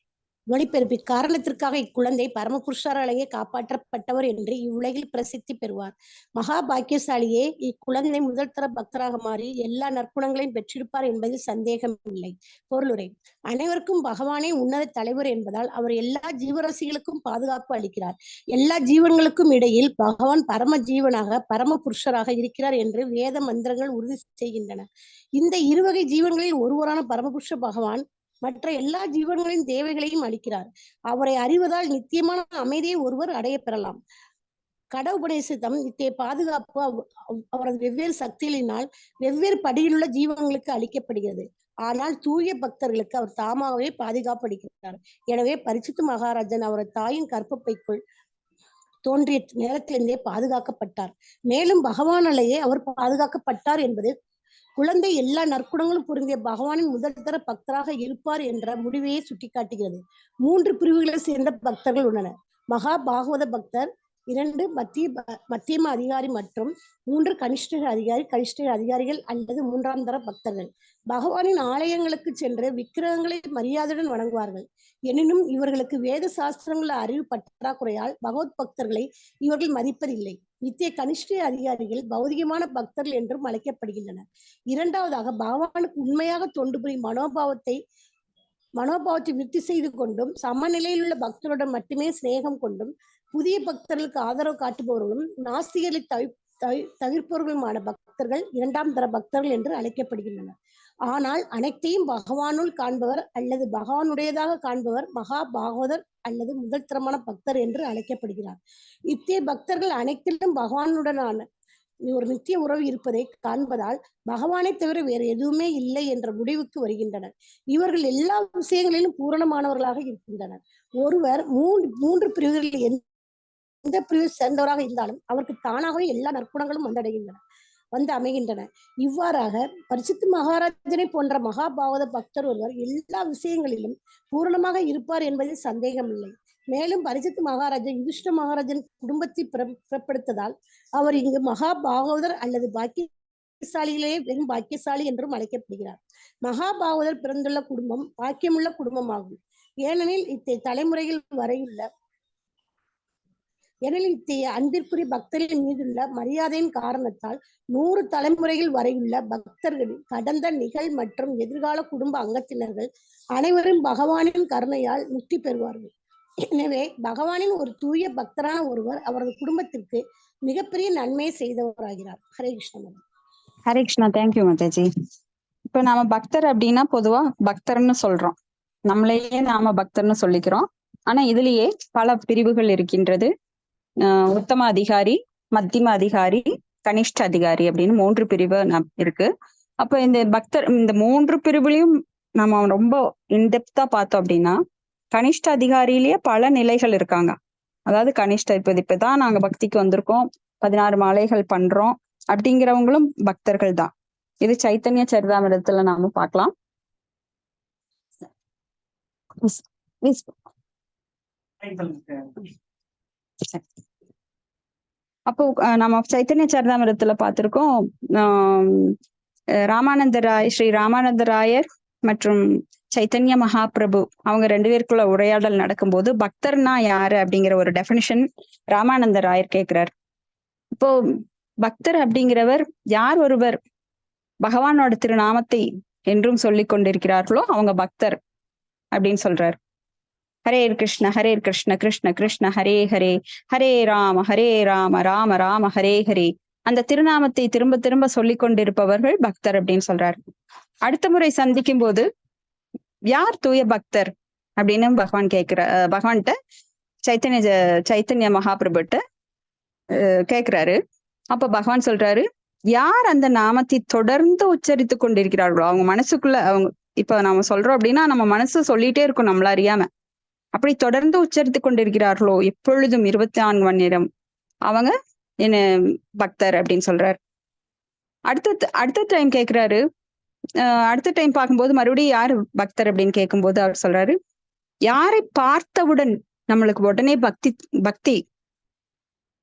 ஒளிபெருப்பி காரணத்திற்காக இக்குழந்தை பரமபுருஷராலேயே காப்பாற்றப்பட்டவர் என்று இவ்வுலகில் பிரசித்தி பெறுவார். மகா பாக்கியசாலியே இக்குழந்தை முதல் தர பக்தராக மாறி எல்லா நற்குணங்களையும் பெற்றிருப்பார் என்பதில் சந்தேகம் இல்லை. பொருளுரை: அனைவருக்கும் பகவானே உன்னத தலைவர் என்பதால் அவர் எல்லா ஜீவராசிகளுக்கும் பாதுகாப்பு அளிக்கிறார். எல்லா ஜீவன்களுக்கும் இடையில் பகவான் பரம ஜீவனாக பரம புருஷராக இருக்கிறார் என்று வேத மந்திரங்கள் உறுதி செய்கின்றன. இந்த இருவகை ஜீவன்களில் ஒருவரான பரமபுருஷ பகவான் மற்ற எல்லா ஜீவன்களின் தேவைகளையும் அளிக்கிறார். அவரை அறிவதால் நித்தியமான அமைதியை ஒருவர் அடைய பெறலாம். கடவுபதேசம் இத்தகைய பாதுகாப்பு அவரது வெவ்வேறு சக்திகளினால் வெவ்வேறு படியிலுள்ள ஜீவன்களுக்கு அளிக்கப்படுகிறது. ஆனால் தூய பக்தர்களுக்கு அவர் தாமாகவே பாதுகாப்பு அளிக்கிறார். எனவே பரிசுத்த மகாராஜன் அவரது தாயின் கற்பப்பைக்குள் தோன்றிய நேரத்திலிருந்தே பாதுகாக்கப்பட்டார். மேலும் பகவானாலேயே அவர் பாதுகாக்கப்பட்டார் என்பது குழந்தை எல்லா நற்குணங்களும் பொருந்திய பகவானின் முதல் தர பக்தராக இருப்பார் என்ற முடிவையை சுட்டிக்காட்டுகிறது. 3 பிரிவுகளை சேர்ந்த பக்தர்கள் உள்ளனர். மகா பாகவத பக்தர், 2 மத்தியம அதிகாரி மற்றும் 3 கனிஷ்ட அதிகாரிகள் அல்லது 3ஆம் தர பக்தர்கள். பகவானின் ஆலயங்களுக்கு சென்று விக்கிரகங்களை மரியாதையுடன் வணங்குவார்கள். எனினும் இவர்களுக்கு வேத சாஸ்திரங்கள அறிவு பற்றாக்குறையால் பகவத் பக்தர்களை இவர்கள் மதிப்பதில்லை. இத்தகைய கனிஷ்ட அதிகாரிகள் பௌதிகமான பக்தர்கள் என்றும் அழைக்கப்படுகின்றனர். 2வதாக பகவானுக்கு உண்மையாக தொண்டு புரியும் மனோபாவத்தை விருத்தி செய்து கொண்டும் சமநிலையில் உள்ள பக்தருடன் மட்டுமே சிநேகம் கொண்டும் புதிய பக்தர்களுக்கு ஆதரவு காட்டுபவர்களும் நாஸ்திகளை தவிர்ப்பவர்களுமான பக்தர்கள் 2ஆம் தர பக்தர்கள் என்று அழைக்கப்படுகின்றனர். ஆனால் அனைத்தையும் பகவானுள் காண்பவர் அல்லது பகவானுடையதாக காண்பவர் மகா பாகவதர் அல்லது முதல் தரமான பக்தர் என்று அழைக்கப்படுகிறார். இத்தகைய பக்தர்கள் அனைத்திலும் பகவானுடனான ஒரு நித்திய உறவு இருப்பதை காண்பதால் பகவானை தவிர வேறு எதுவுமே இல்லை என்ற முடிவுக்கு வருகின்றனர். இவர்கள் எல்லா விஷயங்களிலும் பூரணமானவர்களாக இருக்கின்றனர். ஒருவர் 3 பிரிவுகளில் எந்த பிரிவை சேர்ந்தவராக இருந்தாலும் அவருக்கு தானாகவே எல்லா நற்குணங்களும் வந்து அமைகின்றன. இவ்வாறாக பரிசுத்த மகாராஜனை போன்ற மகாபாகவத பக்தர் ஒருவர் எல்லா விஷயங்களிலும் பூரணமாக இருப்பார் என்பதில் சந்தேகம் இல்லை. மேலும் பரிசுத்த மகாராஜன் யுதிஷ்ட மகாராஜன் குடும்பத்தை பிறப்படுத்ததால் அவர் இங்கு மகா பாகவதர் அல்லது பாக்கியசாலிகளே வெறும் பாக்கியசாலி என்றும் அழைக்கப்படுகிறார். மகாபாகவதர் பிறந்துள்ள குடும்பம் பாக்கியமுள்ள குடும்பமாகும். ஏனெனில் இத்தகைய அன்பிற்குரிய பக்தரின் மீதுள்ள மரியாதையின் காரணத்தால் 100 தலைமுறைகள் வரையுள்ள பக்தர்களின் கடந்த, நிகழ் மற்றும் எதிர்கால குடும்ப அங்கத்தினர்கள் அனைவரும் பகவானின் கருணையால் முக்தி பெறுவார்கள். எனவே பகவானின் ஒரு தூய பக்தரான ஒருவர் அவரது குடும்பத்திற்கு மிகப்பெரிய நன்மையை செய்தவராகிறார். ஹரே கிருஷ்ணா. ஹரே கிருஷ்ணா. தேங்க்யூ மாதாஜி. இப்ப நாம பக்தர் அப்படின்னா பொதுவா பக்தர்னு சொல்றோம், நம்மளையே நாம பக்தர்னு சொல்லிக்கிறோம். ஆனா இதுலயே பல பிரிவுகள் இருக்கின்றது. உத்தம அதிகாரி, மத்தியம அதிகாரி, கனிஷ்ட அதிகாரி அப்படின்னு 3 பிரிவு இருக்கு. அப்ப இந்த பக்தர் இந்த 3 பிரிவுலையும் நம்ம ரொம்ப இன்டெப்தா பார்த்தோம் அப்படின்னா கனிஷ்ட அதிகாரியிலேயே பல நிலைகள் இருக்காங்க. அதாவது கனிஷ்ட இப்பதான் நாங்க பக்திக்கு வந்திருக்கோம், 16 மாலைகள் பண்றோம் அப்படிங்கிறவங்களும் பக்தர்கள் தான். இது சைத்தன்ய சரிதாமிரத்துல நாம பார்க்கலாம். அப்போ நம்ம சைத்தன்ய சரிதாமிரத்துல பார்த்திருக்கோம், ஸ்ரீ ராமானந்தராயர் மற்றும் சைத்தன்ய மகாபிரபு அவங்க 2 பேருக்குள்ள உரையாடல் நடக்கும்போது பக்தர்னா யாரு அப்படிங்கிற ஒரு டெபினிஷன் ராமானந்தராயர் கேட்கிறார். இப்போ பக்தர் அப்படிங்கிறவர் யார் ஒருவர் பகவானோட திருநாமத்தை என்றும் சொல்லிக் கொண்டிருக்கிறார்களோ அவங்க பக்தர் அப்படின்னு சொல்றார். ஹரே கிருஷ்ண ஹரே கிருஷ்ண கிருஷ்ண கிருஷ்ண ஹரே ஹரே, ஹரே ராம ராம ராம ஹரே ஹரே, அந்த திருநாமத்தை திரும்ப திரும்ப சொல்லிக் கொண்டிருப்பவர்கள் பக்தர் அப்படின்னு சொல்றார். அடுத்த முறை சந்திக்கும் போது யார் தூய பக்தர் அப்படின்னு பகவான் பகவான்கிட்ட சைத்தன்ய மகாபிரபுட்ட கேட்கிறாரு. அப்ப பகவான் சொல்றாரு, யார் அந்த நாமத்தை தொடர்ந்து உச்சரித்து கொண்டிருக்கிறார்களோ அவங்க மனசுக்குள்ள இப்ப நாம சொல்றோம் அப்படின்னா நம்ம மனசு சொல்லிட்டே இருக்கும் நம்மள அறியாம, அப்படி தொடர்ந்து உச்சரித்து கொண்டிருக்கிறார்களோ எப்பொழுதும் 24 மணி நேரம் அவங்க என்ன பக்தர் அப்படின்னு சொல்றாரு. அடுத்த டைம் கேட்கிறாரு. அடுத்த டைம் பார்க்கும்போது மறுபடியும் யாரு பக்தர் அப்படின்னு கேட்கும்போது அவர் சொல்றாரு, யாரை பார்த்தவுடன் நம்மளுக்கு உடனே பக்தி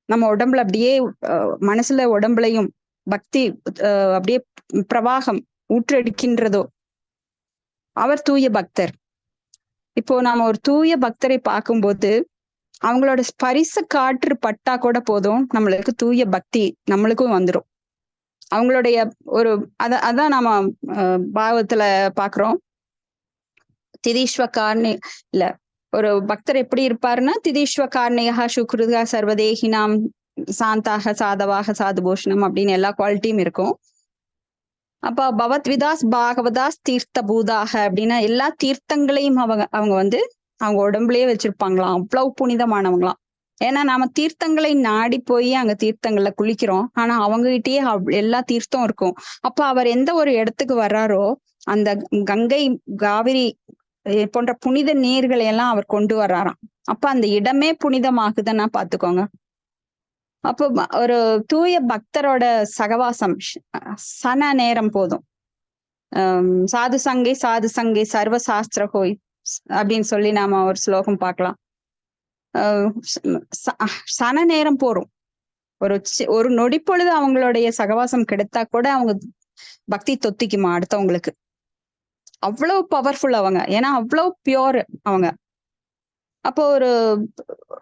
நம்ம உடம்புல அப்படியே மனசுல உடம்புலையும் பக்தி அப்படியே பிரவாகம் ஊற்றெடுக்கின்றதோ அவர் தூய பக்தர். இப்போ நாம ஒரு தூய பக்தரை பார்க்கும்போது அவங்களோட ஸ்பரிச காற்று பட்டா கூட போதும், நம்மளுக்கு தூய பக்தி நம்மளுக்கும் வந்துடும். அவங்களுடைய ஒரு அதான் நாம பாவத்துல பாக்குறோம். திதீஸ்வ கார்ணி இல்ல, ஒரு பக்தர் எப்படி இருப்பாருன்னா, திதீஸ்வ கார்ணியா சுக்ருதா சர்வதேகினாம் சாந்தாக சாதவாக சாதுபூஷணம் அப்படின்னு எல்லா குவாலிட்டியும் இருக்கும். அப்ப பவத் விதாஸ் பாகவதாஸ் தீர்த்த பூதாக அப்படின்னா எல்லா தீர்த்தங்களையும் அவங்க வந்து அவங்க உடம்புலயே வச்சிருப்பாங்களாம். அவ்வளவு புனிதமானவங்களாம். ஏன்னா நாம தீர்த்தங்களை நாடி போய் அங்க தீர்த்தங்கள்ல குளிக்கிறோம். ஆனா அவங்ககிட்டயே எல்லா தீர்த்தம் இருக்கும். அப்ப அவர் எந்த ஒரு இடத்துக்கு வர்றாரோ அந்த கங்கை காவிரி போன்ற புனித நீர்களை எல்லாம் அவர் கொண்டு வர்றாராம். அப்ப அந்த இடமே புனிதமாகுதுன்னா பாத்துக்கோங்க. அப்போ ஒரு தூய பக்தரோட சகவாசம் சன நேரம் போதும். சாது சங்கை சர்வ சாஸ்திர ஹோய் அப்படின்னு சொல்லி நாம ஒரு ஸ்லோகம் பார்க்கலாம். சன நேரம் போறோம். ஒரு நொடி பொழுது அவங்களுடைய சகவாசம் கிடைத்தா கூட அவங்க பக்தி தொத்திக்குமா அடுத்தவங்களுக்கு. அவ்வளவு பவர்ஃபுல் அவங்க, ஏன்னா அவ்வளவு பியோர் அவங்க. அப்போ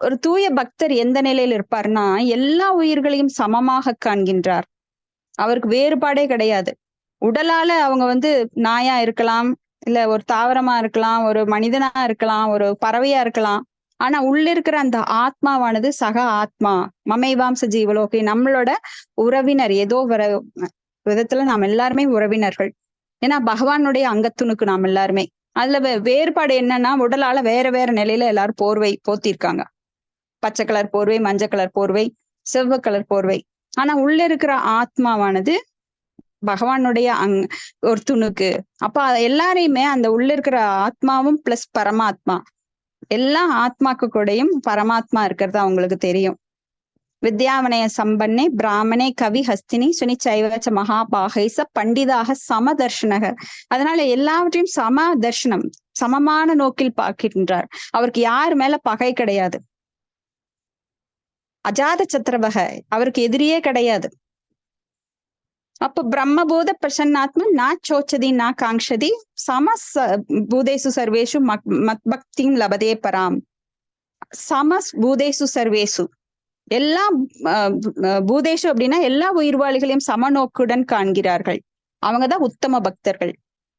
ஒரு தூய பக்தர் எந்த நிலையில இருப்பாருன்னா எல்லா உயிர்களையும் சமமாக காண்கின்றார். அவருக்கு வேறுபாடே கிடையாது. உடலால அவங்க வந்து நாயா இருக்கலாம், இல்ல ஒரு தாவரமா இருக்கலாம், ஒரு மனிதனா இருக்கலாம், ஒரு பறவையா இருக்கலாம். ஆனா உள்ள இருக்கிற அந்த ஆத்மாவானது சக ஆத்மா மமைவாம்ச ஜீவலோகி, நம்மளோட உறவினர். ஏதோ விதத்துல நாம் எல்லாருமே உறவினர்கள். ஏன்னா பகவானுடைய அங்கத்துணுக்கு நாம் எல்லாருமே. அதுல வேறுபாடு என்னன்னா, உடலால வேற வேற நிலையில எல்லாரும் போர்வை போத்திருக்காங்க. பச்சை கலர் போர்வை, மஞ்சள் கலர் போர்வை, செவ்வ கலர் போர்வை. ஆனா உள்ள இருக்கிற ஆத்மாவானது பகவானுடைய ஒரு துணுக்கு. அப்ப எல்லாரையுமே அந்த உள்ள இருக்கிற ஆத்மாவும் பிளஸ் பரமாத்மா, எல்லா ஆத்மாக்கு கூடயும் பரமாத்மா இருக்கிறது அவங்களுக்கு தெரியும். வித்யாவனய சம்பன்னே பிராமணே கவி ஹஸ்தினி சுனி சைவச்ச மகாபாகைச பண்டிதாக சமதர்ஷனக. அதனால எல்லாவற்றையும் சம தர்ஷனம், சமமான நோக்கில் பார்க்கின்றார். அவருக்கு யார் மேல பகை கிடையாது. அஜாத சத்திரவக, அவருக்கு எதிரியே கிடையாது. அப்ப பிரம்மபூத பிரசன்னாத்மா நா சோச்சதி நா காங்ஷதி சம பூதேசு சர்வேஷு மத் பக்திம் லபதே பராம். சம பூதேசு சர்வேசு, எல்லா பூதேஷு அப்படின்னா எல்லா உயிர்வாளிகளையும் சமநோக்குடன் காண்கிறார்கள். அவங்கதான் உத்தம பக்தர்கள்.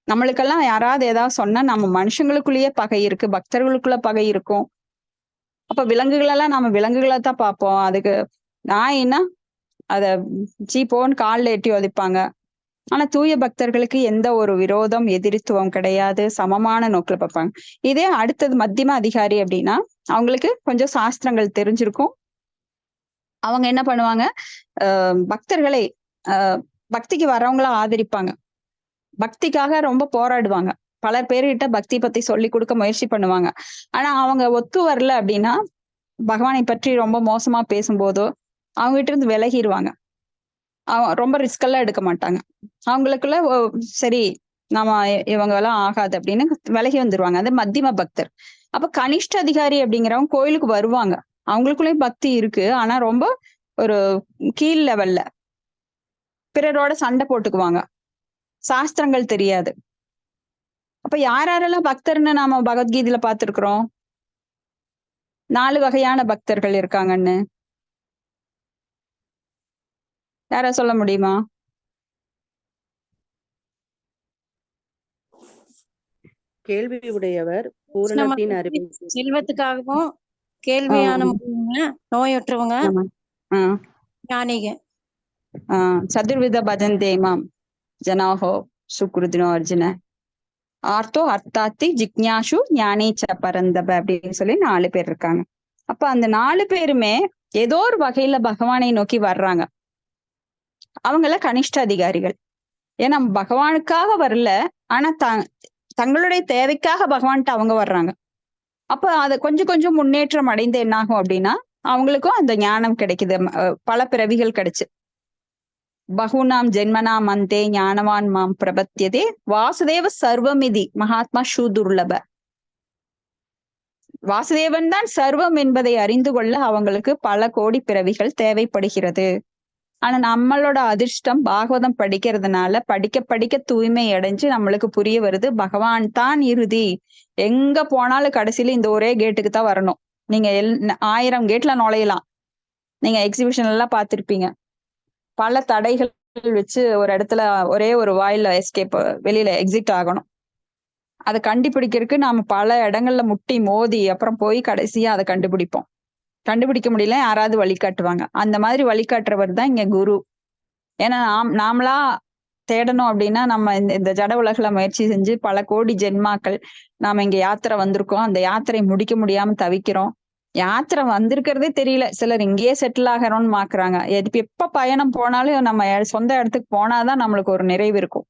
நம்மளுக்கெல்லாம் யாராவது ஏதாவது சொன்னா நம்ம மனுஷங்களுக்குள்ளேயே பகை இருக்கு, பக்தர்களுக்குள்ள பகை இருக்கும். அப்ப விலங்குகளெல்லாம் நம்ம விலங்குகளை தான் பார்ப்போம். அதுக்கு நாயின்னா அத சீப்போன்னு காலில் எட்டி உதைப்பாங்க. ஆனா தூய பக்தர்களுக்கு எந்த ஒரு விரோதம் எதிரித்துவம் கிடையாது, சமமான நோக்கில் பார்ப்பாங்க. இதே அடுத்தது மத்தியம அதிகாரி அப்படின்னா அவங்களுக்கு கொஞ்சம் சாஸ்திரங்கள் தெரிஞ்சிருக்கும். அவங்க என்ன பண்ணுவாங்க, பக்தர்களை பக்திக்கு வர்றவங்கள ஆதரிப்பாங்க, பக்திக்காக ரொம்ப போராடுவாங்க, பல பேர்கிட்ட பக்தி பத்தி சொல்லி கொடுக்க முயற்சி பண்ணுவாங்க. ஆனா அவங்க ஒத்து வரல அப்படின்னா பகவானை பற்றி ரொம்ப மோசமா பேசும்போதோ அவங்ககிட்ட இருந்து விலகிடுவாங்க. ரொம்ப ரிஸ்க் எல்லாம் எடுக்க மாட்டாங்க. அவங்களுக்குள்ள சரி நம்ம இவங்க எல்லாம் ஆகாது அப்படின்னு விலகி வந்துருவாங்க. அது மத்தியம பக்தர். அப்ப கனிஷ்ட அதிகாரி அப்படிங்கிறவங்க கோயிலுக்கு வருவாங்க, அவங்களுக்குள்ளேயும் பக்தி இருக்கு, ஆனா ரொம்ப ஒரு கீழ் லெவல்ல பிறரோட சண்டை போட்டுக்குவாங்க, சாஸ்திரங்கள் தெரியாது. அப்ப யாரெல்லாம் பக்தர்னு நாம பகவத்கீதையில பார்த்திருக்கிறோம்? 4 வகையான பக்தர்கள் இருக்காங்கன்னு யாரா சொல்ல முடியுமா? கேள்வி உடையவர், பூரணத்தின் அறிவு, செல்வத்துக்காகவும் கேள்வியான நோயற்றவங்க, ஞானிக. சதுர்வித பஜந்தே மாம் ஜனாஹோ சுக்ருதினோ அர்ஜுன ஆர்த்தோ அர்த்தாத்தி ஜிக்ஞாசு ஞானேச்ச பரந்தப அப்படின்னு சொல்லி 4 பேர் இருக்காங்க. அப்ப அந்த 4 பேருமே ஏதோ ஒரு வகையில பகவானை நோக்கி வர்றாங்க. அவங்கள கனிஷ்ட அதிகாரிகள். ஏன்னா பகவானுக்காக வரல, ஆனா தங்களுடைய தேவைக்காக பகவான்கிட்ட அவங்க வர்றாங்க. அப்ப அதை கொஞ்சம் கொஞ்சம் முன்னேற்றம் அடைந்து என்னாகும் அப்படின்னா அவங்களுக்கும் அந்த ஞானம் கிடைக்குது. பல பிறவிகள் கிடைச்சு பகுனாம் ஜென்மனாம் அந்தே ஞானவான் மாம் பிரபத்தியதே வாசுதேவ சர்வமிதி மகாத்மா ஷூதுர்லப. வாசுதேவன் தான் சர்வம் என்பதை அறிந்து கொள்ள அவங்களுக்கு பல கோடி பிறவிகள் தேவைப்படுகிறது. ஆனா நம்மளோட அதிர்ஷ்டம் பாகவதம் படிக்கிறதுனால படிக்க படிக்க தூய்மை அடைஞ்சு நம்மளுக்கு புரிய வருது பகவான் தான் இறுதி. எங்க போனாலும் கடைசியில இந்த ஒரே கேட்டுக்கு தான் வரணும். நீங்க 1000 கேட்ல நுழையலாம். நீங்க எக்ஸிபிஷன் எல்லாம் பார்த்திருப்பீங்க. பல தடைகள் வச்சு ஒரு இடத்துல ஒரே ஒரு வாயில எஸ்கேப் வெளியில எக்ஸிட் ஆகணும். அதை கண்டுபிடிக்கிறதுக்கு நாம பல இடங்கள்ல முட்டி மோதி அப்புறம் போய் கடைசியா அதை கண்டுபிடிப்போம். கண்டுபிடிக்க முடியல, யாராவது வழிகாட்டுவாங்க. அந்த மாதிரி வழிகாட்டுறவர் தான் இங்க குரு. ஏன்னா நாமளா தேடணும் அப்படின்னா நம்ம இந்த ஜட உலகில முயற்சி செஞ்சு பல கோடி ஜென்மாக்கள் நாம இங்க யாத்திரை வந்திருக்கோம். அந்த யாத்திரை முடிக்க முடியாம தவிக்கிறோம். யாத்திரை வந்திருக்கிறதே தெரியல. சிலர் இங்கேயே செட்டில் ஆகிறோம்னு மாக்குறாங்க. எப்ப பயணம் போனாலும் நம்ம சொந்த இடத்துக்கு போனாதான் நம்மளுக்கு ஒரு நிறைவு இருக்கும்.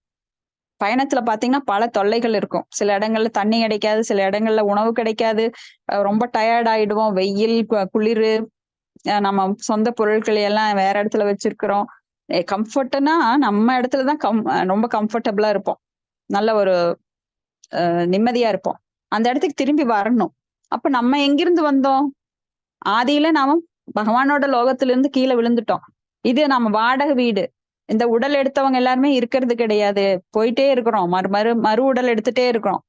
பயணத்துல பாத்தீங்கன்னா பல தொல்லைகள் இருக்கும். சில இடங்கள்ல தண்ணி கிடைக்காது, சில இடங்கள்ல உணவு கிடைக்காது, ரொம்ப டயர்ட் ஆயிடுவோம். வெயில், குளிர், நம்ம சொந்த பொருட்களை எல்லாம் வேற இடத்துல வச்சிருக்கிறோம். கம்ஃபர்ட்னா நம்ம இடத்துலதான் ரொம்ப கம்ஃபர்டபுளா இருப்போம். நல்ல ஒரு நிம்மதியா இருப்போம். அந்த இடத்துக்கு திரும்பி வரணும். அப்ப நம்ம எங்கிருந்து வந்தோம்? ஆதியில நாம பகவானோட லோகத்துல இருந்து கீழே விழுந்துட்டோம். இது நம்ம வாடகை வீடு. இந்த உடல் எடுத்தவங்க எல்லாருமே இருக்கிறது கிடையாது. போயிட்டே இருக்கிறோம். மறு உடல் எடுத்துட்டே இருக்கிறோம்.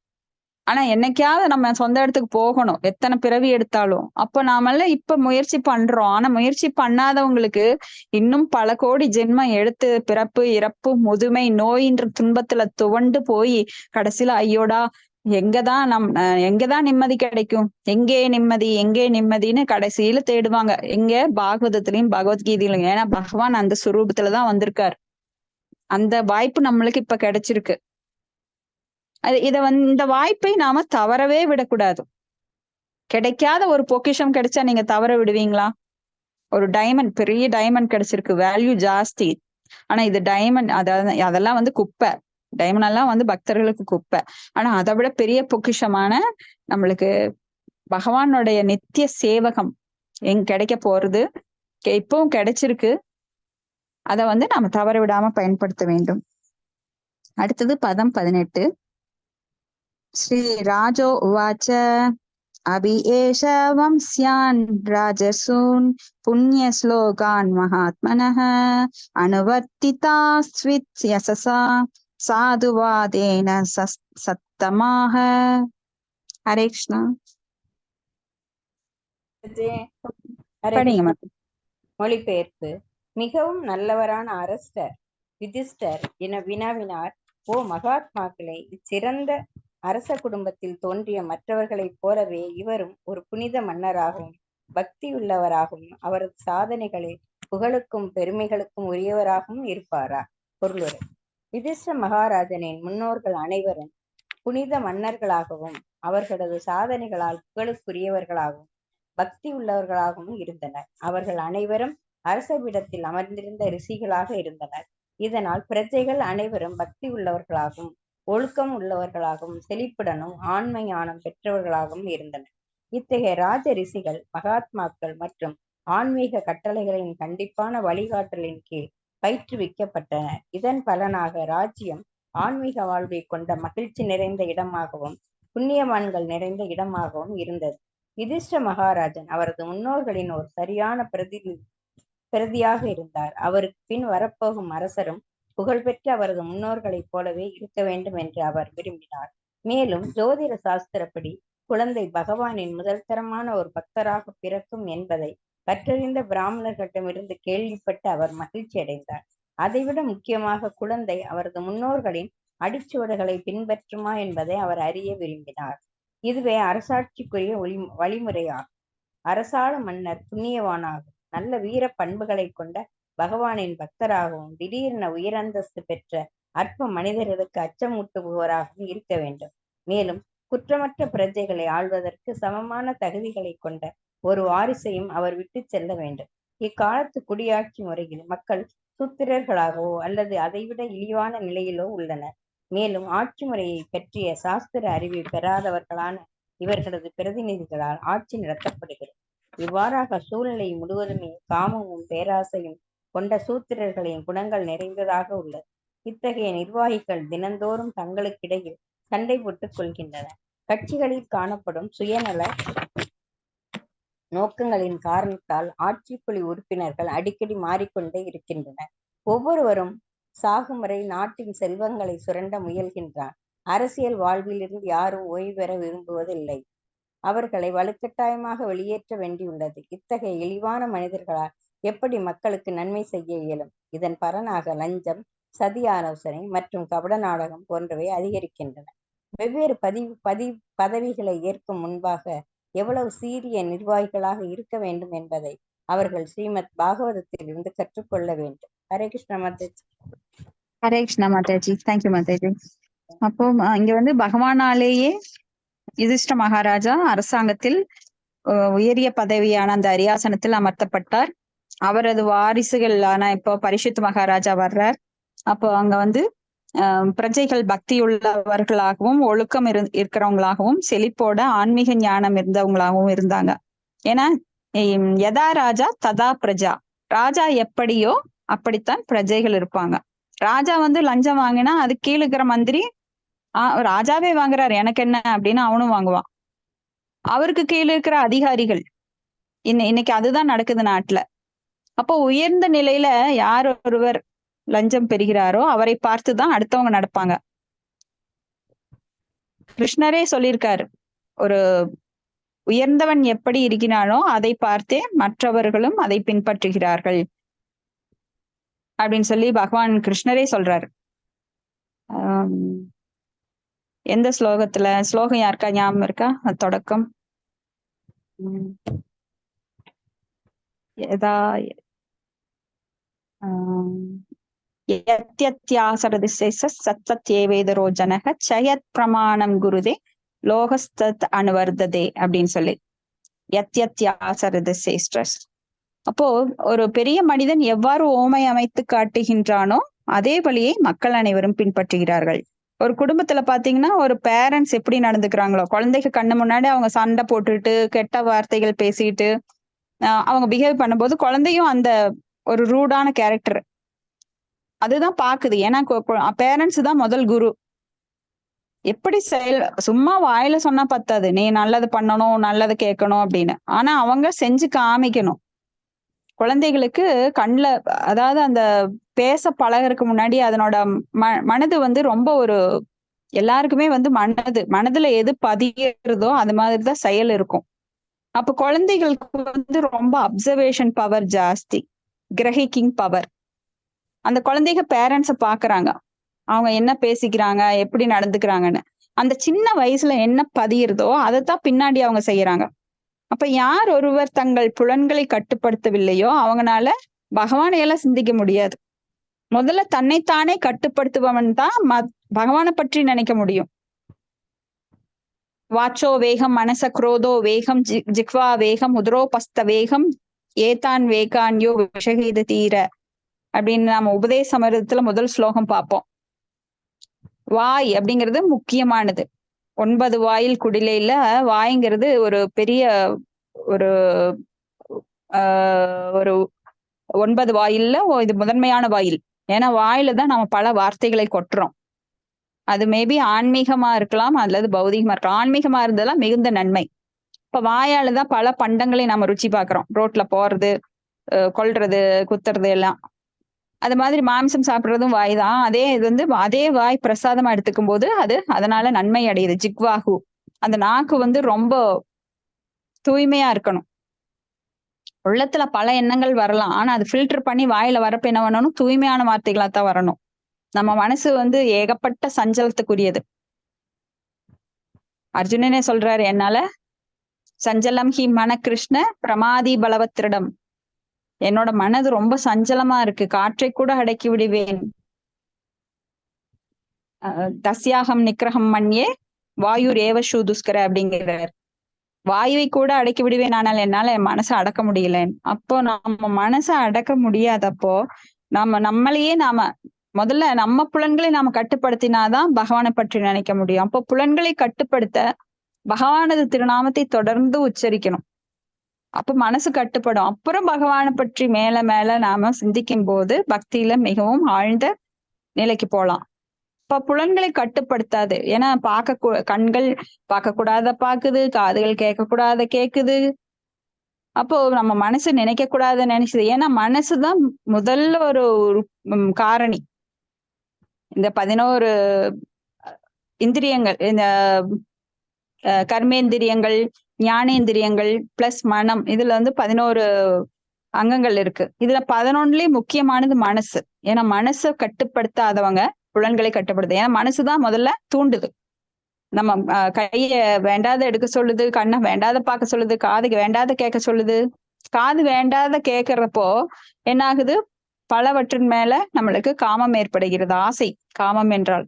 ஆனா என்னைக்காவது நம்ம சொந்த இடத்துக்கு போகணும். எத்தனை பிறவி எடுத்தாலும். அப்ப நாமெல்லாம் இப்ப முயற்சி பண்றோம். ஆனா முயற்சி பண்ணாதவங்களுக்கு இன்னும் பல கோடி ஜென்மம் எடுத்து பிறப்பு, இறப்பு, முதுமை, நோயின்ற துன்பத்துல துவண்டு போய் கடைசியில ஐயோடா எங்கதான் நிம்மதி கிடைக்கும், எங்கே நிம்மதி, எங்கே நிம்மதின்னு கடைசியில தேடுவாங்க. எங்க பாகவதத்திலையும் பகவத்கீதையிலும். ஏன்னா பகவான் அந்த சுரூபத்துலதான் வந்திருக்காரு. அந்த வாய்ப்பு நம்மளுக்கு இப்ப கிடைச்சிருக்கு. இந்த வாய்ப்பை நாம தவறவே விடக்கூடாது. கிடைக்காத ஒரு பொக்கிஷம் கிடைச்சா நீங்க தவற விடுவீங்களா? ஒரு டைமண்ட், பெரிய டைமண்ட் கிடைச்சிருக்கு, வேல்யூ ஜாஸ்தி. ஆனா இது டைமண்ட், அதெல்லாம் குப்பை. டைமண்ட் எல்லாம் பக்தர்களுக்கு குப்பை. ஆனா அதை விட பெரிய பொக்கிஷமான நம்மளுக்கு பகவானுடைய நித்திய சேவகம் கிடைக்க போறது இப்பவும் கிடைச்சிருக்கு. அதை நாம தவற விடாம பயன்படுத்த வேண்டும். அடுத்தது பதம் 18. ஸ்ரீ ராஜோ உவாச்ச அபி ஏஷ வம்ஸ்யான் ராஜசூன் புண்ணிய ஸ்லோகான் மகாத்மனः அனுவர்த்திதாஸ்வித் யசசா சாதுவாதேன சத்தமாக. ஹரே கிருஷ்ணா. படிங்க. மொழிபெயர்ப்பு. மிகவும் நல்லவரான அரசர் யுதிஷ்டர் என வினாவினார். ஓ மகாத்மாக்களே, இச்சிறந்த அரச குடும்பத்தில் தோன்றிய மற்றவர்களைப் போலவே இவரும் ஒரு புனித மன்னராகவும் பக்தியுள்ளவராகவும் அவரது சாதனைகளில் புகழுக்கும் பெருமைகளுக்கும் உரியவராகவும் இருப்பாரா? பொருளுரை. யுதிஷ்ட மகாராஜனின் முன்னோர்கள் அனைவரும் புனித மன்னர்களாகவும் அவர்களது சாதனைகளால் புகழுக்குரியவர்களாகவும் பக்தி உள்ளவர்களாகவும் இருந்தனர். அவர்கள் அனைவரும் அரசவிடத்தில் அமர்ந்திருந்த ரிஷிகளாக இருந்தனர். இதனால் பிரஜைகள் அனைவரும் பக்தி உள்ளவர்களாகவும் ஒழுக்கம் உள்ளவர்களாகவும் செழிப்புடனும் ஆண்மை ஞானம் பெற்றவர்களாகவும் இருந்தனர். இத்தகைய ராஜ ரிஷிகள் மகாத்மாக்கள் மற்றும் ஆன்மீக கட்டளைகளின் கண்டிப்பான வழிகாட்டலின் கீழ் பயிற்றுவிக்கப்பட்டனர். இதன் பலனாக ராஜ்யம் ஆன்மீக வாழ்வை கொண்ட மகிழ்ச்சி நிறைந்த இடமாகவும் புண்ணியவான்கள் நிறைந்த இடமாகவும் இருந்தது. யுதிஷ்ட மகாராஜன் அவரது முன்னோர்களின் ஒரு சரியான பிரதியாக இருந்தார். அவருக்கு பின் வரப்போகும் அரசரும் புகழ்பெற்ற அவரது முன்னோர்களைப் போலவே இருக்க வேண்டும் என்று அவர் விரும்பினார். மேலும் ஜோதிட சாஸ்திரப்படி குழந்தை பகவானின் முதல் தரமான ஒரு பக்தராக பிறக்கும் என்பதை கற்றறிந்த பிராமணர்களிடமிருந்து கேள்விப்பட்டு அவர் மகிழ்ச்சி அடைந்தார். அதைவிட முக்கியமாக குழந்தை அவரது முன்னோர்களின் அடிச்சுவடுகளை பின்பற்றுமா என்பதை அவர் அறிய விரும்பினார். இதுவே அரசாட்சிக்குரிய வழிமுறையாகும். அரசாள மன்னர் புண்ணியவானாகும் நல்ல வீர பண்புகளை கொண்ட பகவானின் பக்தராகவும் திடீரென உயரந்தஸ்து பெற்ற அற்ப மனிதர்களுக்கு அச்சமூட்டுபவராகவும் இருக்க வேண்டும். மேலும் குற்றமற்ற பிரஜைகளை ஆள்வதற்கு சமமான தகுதிகளை கொண்ட ஒரு வாரிசையும் அவர் விட்டு செல்ல வேண்டும். இக்காலத்து குடியாட்சி முறையில் மக்கள் சூத்திரர்களாகவோ அல்லது அதைவிட இழிவான நிலையிலோ உள்ளனர். மேலும் ஆட்சி முறையை பற்றிய சாஸ்திர அறிவை பெறாதவர்களான இவர்களது பிரதிநிதிகளால் ஆட்சி நடத்தப்படுகிறது. இவ்வாறாக சூழ்நிலை முழுவதுமே காமமும் பேராசையும் கொண்ட சூத்திரர்களின் குணங்கள் நிறைந்ததாக உள்ளது. இத்தகைய நிர்வாகிகள் தினந்தோறும் தங்களுக்கிடையில் சண்டை போட்டுக் கொள்கின்றனர். கட்சிகளில் காணப்படும் சுயநல நோக்கங்களின் காரணத்தால் ஆட்சிக்குழு உறுப்பினர்கள் அடிக்கடி மாறிக்கொண்டே இருக்கின்றனர். ஒவ்வொருவரும் சாகும் வரை நாட்டின் செல்வங்களை சுரண்ட முயல்கின்றார். அரசியல் வாழ்விலிருந்து யாரும் ஓய்வு பெற விரும்புவதில்லை. அவர்களை வலுக்கட்டாயமாக வெளியேற்ற வேண்டியுள்ளது. இத்தகைய இழிவான மனிதர்களால் எப்படி மக்களுக்கு நன்மை செய்ய இயலும்? இதன் பலனாக லஞ்சம், சதி ஆலோசனை மற்றும் கபட நாடகம் போன்றவை அதிகரிக்கின்றன. வெவ்வேறு பதவிகளை ஏற்கும் முன்பாக எவ்வளவு சீரிய நிர்வாகிகளாக இருக்க வேண்டும் என்பதை அவர்கள் ஸ்ரீமத் பாகவதத்தில் இருந்து கற்றுக்கொள்ள வேண்டும். ஹரே கிருஷ்ண மாதாஜி. ஹரே கிருஷ்ணா மாதாஜி. தேங்க்யூ மாதாஜி. அப்போ இங்க வந்து பகவானாலேயே யுதிஷ்ட மகாராஜா அரசாங்கத்தில் உயரிய பதவியான அந்த அரியாசனத்தில் அமர்த்தப்பட்டார். அவரது வாரிசுகளான இப்போ பரிசுத்த மகாராஜா வர்றார். அப்போ அங்க வந்து பிரஜைகள் பக்தியுள்ளவர்களாகவும் ஒழுக்கம் இருக்கிறவங்களாகவும் செழிப்போட ஆன்மீக ஞானம் இருந்தவங்களாகவும் இருந்தாங்க. ஏன்னா யதா ராஜா ததா பிரஜா, ராஜா எப்படியோ அப்படித்தான் பிரஜைகள் இருப்பாங்க. ராஜா வந்து லஞ்சம் வாங்கினா அது கீழே இருக்கிற மந்திரி ராஜாவே வாங்குறாரு எனக்கு என்ன அப்படின்னு அவனும் வாங்குவான். அவருக்கு கீழே இருக்கிற அதிகாரிகள் இன்னைக்கு அதுதான் நடக்குது நாட்டுல. அப்போ உயர்ந்த நிலையில யார் ஒருவர் லஞ்சம் பெறுகிறாரோ அவரை பார்த்துதான் அடுத்தவங்க நடப்பாங்க. கிருஷ்ணரே சொல்லியிருக்காரு, ஒரு உயர்ந்தவன் எப்படி இருக்கிறானோ அதை பார்த்தே மற்றவர்களும் அதை பின்பற்றுகிறார்கள் அப்படின்னு சொல்லி பகவான் கிருஷ்ணரே சொல்றாரு. எந்த ஸ்லோகத்துல? ஸ்லோகம் யாருக்கா ஞாபகம் இருக்கா? அது தொடக்கம் யதா சத்யத்யேவேதரோ ஜனக சயத் பிரமாணம் குருதே லோகஸ்தத் அனுவர்ததே அப்படின்னு சொல்லி யத்யத்யாசரதிசேஷ்டஸ். அப்போ ஒரு பெரிய மனிதன் எவ்வாறு ஓமை அமைத்து காட்டுகின்றானோ அதே வழியை மக்கள் அனைவரும் பின்பற்றுகிறார்கள். ஒரு குடும்பத்துல பாத்தீங்கன்னா ஒரு பேரண்ட்ஸ் எப்படி நடந்துக்கிறாங்களோ, குழந்தைக்கு கண்ணு முன்னாடி அவங்க சண்டை போட்டுட்டு கெட்ட வார்த்தைகள் பேசிட்டு அவங்க பிஹேவ் பண்ணும்போது குழந்தையும் அந்த ஒரு ரூடான கேரக்டர் அதுதான் பாக்குது. ஏன்னா பேரண்ட்ஸ் தான் முதல் குரு. எப்படி சும்மா வாயில சொன்னா பத்தாது, நீ நல்லது பண்ணணும் நல்லது கேட்கணும் அப்படின்னு. ஆனா அவங்க செஞ்சு காமிக்கணும். குழந்தைகளுக்கு கண்ணுல, அதாவது அந்த பேச பழகிறதுக்கு முன்னாடி அதனோட மனது வந்து ரொம்ப ஒரு எல்லாருக்குமே வந்து மனதுல எது பதிகிறதோ அது மாதிரிதான் செயல் இருக்கும். அப்ப குழந்தைகளுக்கு வந்து ரொம்ப அப்சர்வேஷன் பவர் ஜாஸ்தி, கிரகிக்கிங் பவர். அந்த குழந்தைங்க பேரண்ட்ஸ பாக்குறாங்க, அவங்க என்ன பேசிக்கிறாங்க எப்படி நடந்துக்கிறாங்கன்னு. அந்த சின்ன வயசுல என்ன பதியிருதோ அதைத்தான் பின்னாடி அவங்க செய்யறாங்க. அப்ப யார் ஒருவர் தங்கள் புலன்களை கட்டுப்படுத்தவில்லையோ அவங்கனால பகவானையெல்லாம் சிந்திக்க முடியாது. முதல்ல தன்னைத்தானே கட்டுப்படுத்துபவன் தான் பகவானை பற்றி நினைக்க முடியும். வாச்சோ வேகம் மனச குரோதோ வேகம் ஜிக்வா வேகம் உதரோபஸ்த வேகம் ஏதான் வேகான்யோ விஷகீத தீர அப்படின்னு நாம உபதேச அமிர்தத்துல முதல் ஸ்லோகம் பார்ப்போம். வாய் அப்படிங்கிறது முக்கியமானது. 9 வாயில் குடிலையில வாய்ங்கிறது ஒரு பெரிய ஒரு ஒரு 9 வாயில்ல இது முதன்மையான வாயில். ஏன்னா வாயில தான் நம்ம பல வார்த்தைகளை கொட்டுறோம். அது மேபி ஆன்மீகமா இருக்கலாம் அல்லது பௌதிகமா இருக்கலாம். ஆன்மீகமா இருந்ததெல்லாம் மிகுந்த நன்மை. இப்ப வாயால தான் பல பண்டங்களை நம்ம ருச்சி பார்க்கிறோம். ரோட்ல போறது, கொல்றது, குத்துறது எல்லாம். அது மாதிரி மாமிசம் சாப்பிடுறதும் வாய் தான். இது வந்து அதே வாய் பிரசாதமா எடுத்துக்கும் போது அதனால நன்மை அடையுது. ஜிக்வாகு, அந்த நாக்கு வந்து ரொம்ப தூய்மையா இருக்கணும். உள்ளத்துல பல எண்ணங்கள் வரலாம், ஆனா அது ஃபில்டர் பண்ணி வாயில வரப்ப என்ன பண்ணணும்? தூய்மையான வார்த்தைகளா தான் வரணும். நம்ம மனசு வந்து ஏகப்பட்ட சஞ்சலத்துக்குரியது. அர்ஜுனனே சொல்றாரு, என்னால சஞ்சலம் ஹி மன கிருஷ்ண பிரமாதி பலவத்திரிடம். என்னோட மனது ரொம்ப சஞ்சலமா இருக்கு, காற்றை கூட அடக்கி விடுவேன். தஸ்யாகம் நிக்கிரகம் மண்யே வாயு ரேவஷு துஷ்கர அப்படிங்கிறார். வாயுவை கூட அடக்கி விடுவேன், ஆனால் என்னால என் மனசை அடக்க முடியல. அப்போ நம்ம மனசை அடக்க முடியாதப்போ நம்மளையே முதல்ல நம்ம புலன்களை நாம கட்டுப்படுத்தினாதான் பகவானை பற்றி நினைக்க முடியும். அப்போ புலன்களை கட்டுப்படுத்த பகவானது திருநாமத்தை தொடர்ந்து உச்சரிக்கணும். அப்ப மனசு கட்டுப்படும். அப்புறம் பகவானை பற்றி மேல மேல நாம சிந்திக்கும் போது பக்தியில மிகவும் ஆழ்ந்த நிலைக்கு போலாம். இப்ப புலன்களை கட்டுப்படுத்தாது. ஏன்னா கண்கள் பார்க்க கூடாத பாக்குது, காதுகள் கேட்க கூடாத கேக்குது, அப்போ நம்ம மனசு நினைக்க கூடாதுன்னு நினைச்சது. ஏன்னா மனசுதான் முதல்ல ஒரு காரணி. இந்த 11 இந்திரியங்கள், இந்த கர்மேந்திரியங்கள், ஞானேந்திரியங்கள் பிளஸ் மனம், இதுல வந்து 11 அங்கங்கள் இருக்கு. இதுல 11லயே முக்கியமானது மனசு. ஏன்னா மனசை கட்டுப்படுத்தாதவங்க புலன்களை கட்டுப்படுது. ஏன்னா மனசுதான் முதல்ல தூண்டுது. நம்ம கைய வேண்டாத எடுக்க சொல்லுது, கண்ணை வேண்டாத பார்க்க சொல்லுது, காதுக்கு வேண்டாத கேட்க சொல்லுது. காது வேண்டாத கேட்கறப்போ என்ன ஆகுது? பலவற்றின் மேல நம்மளுக்கு காமம் ஏற்படுகிறது. ஆசை, காமம் என்றால்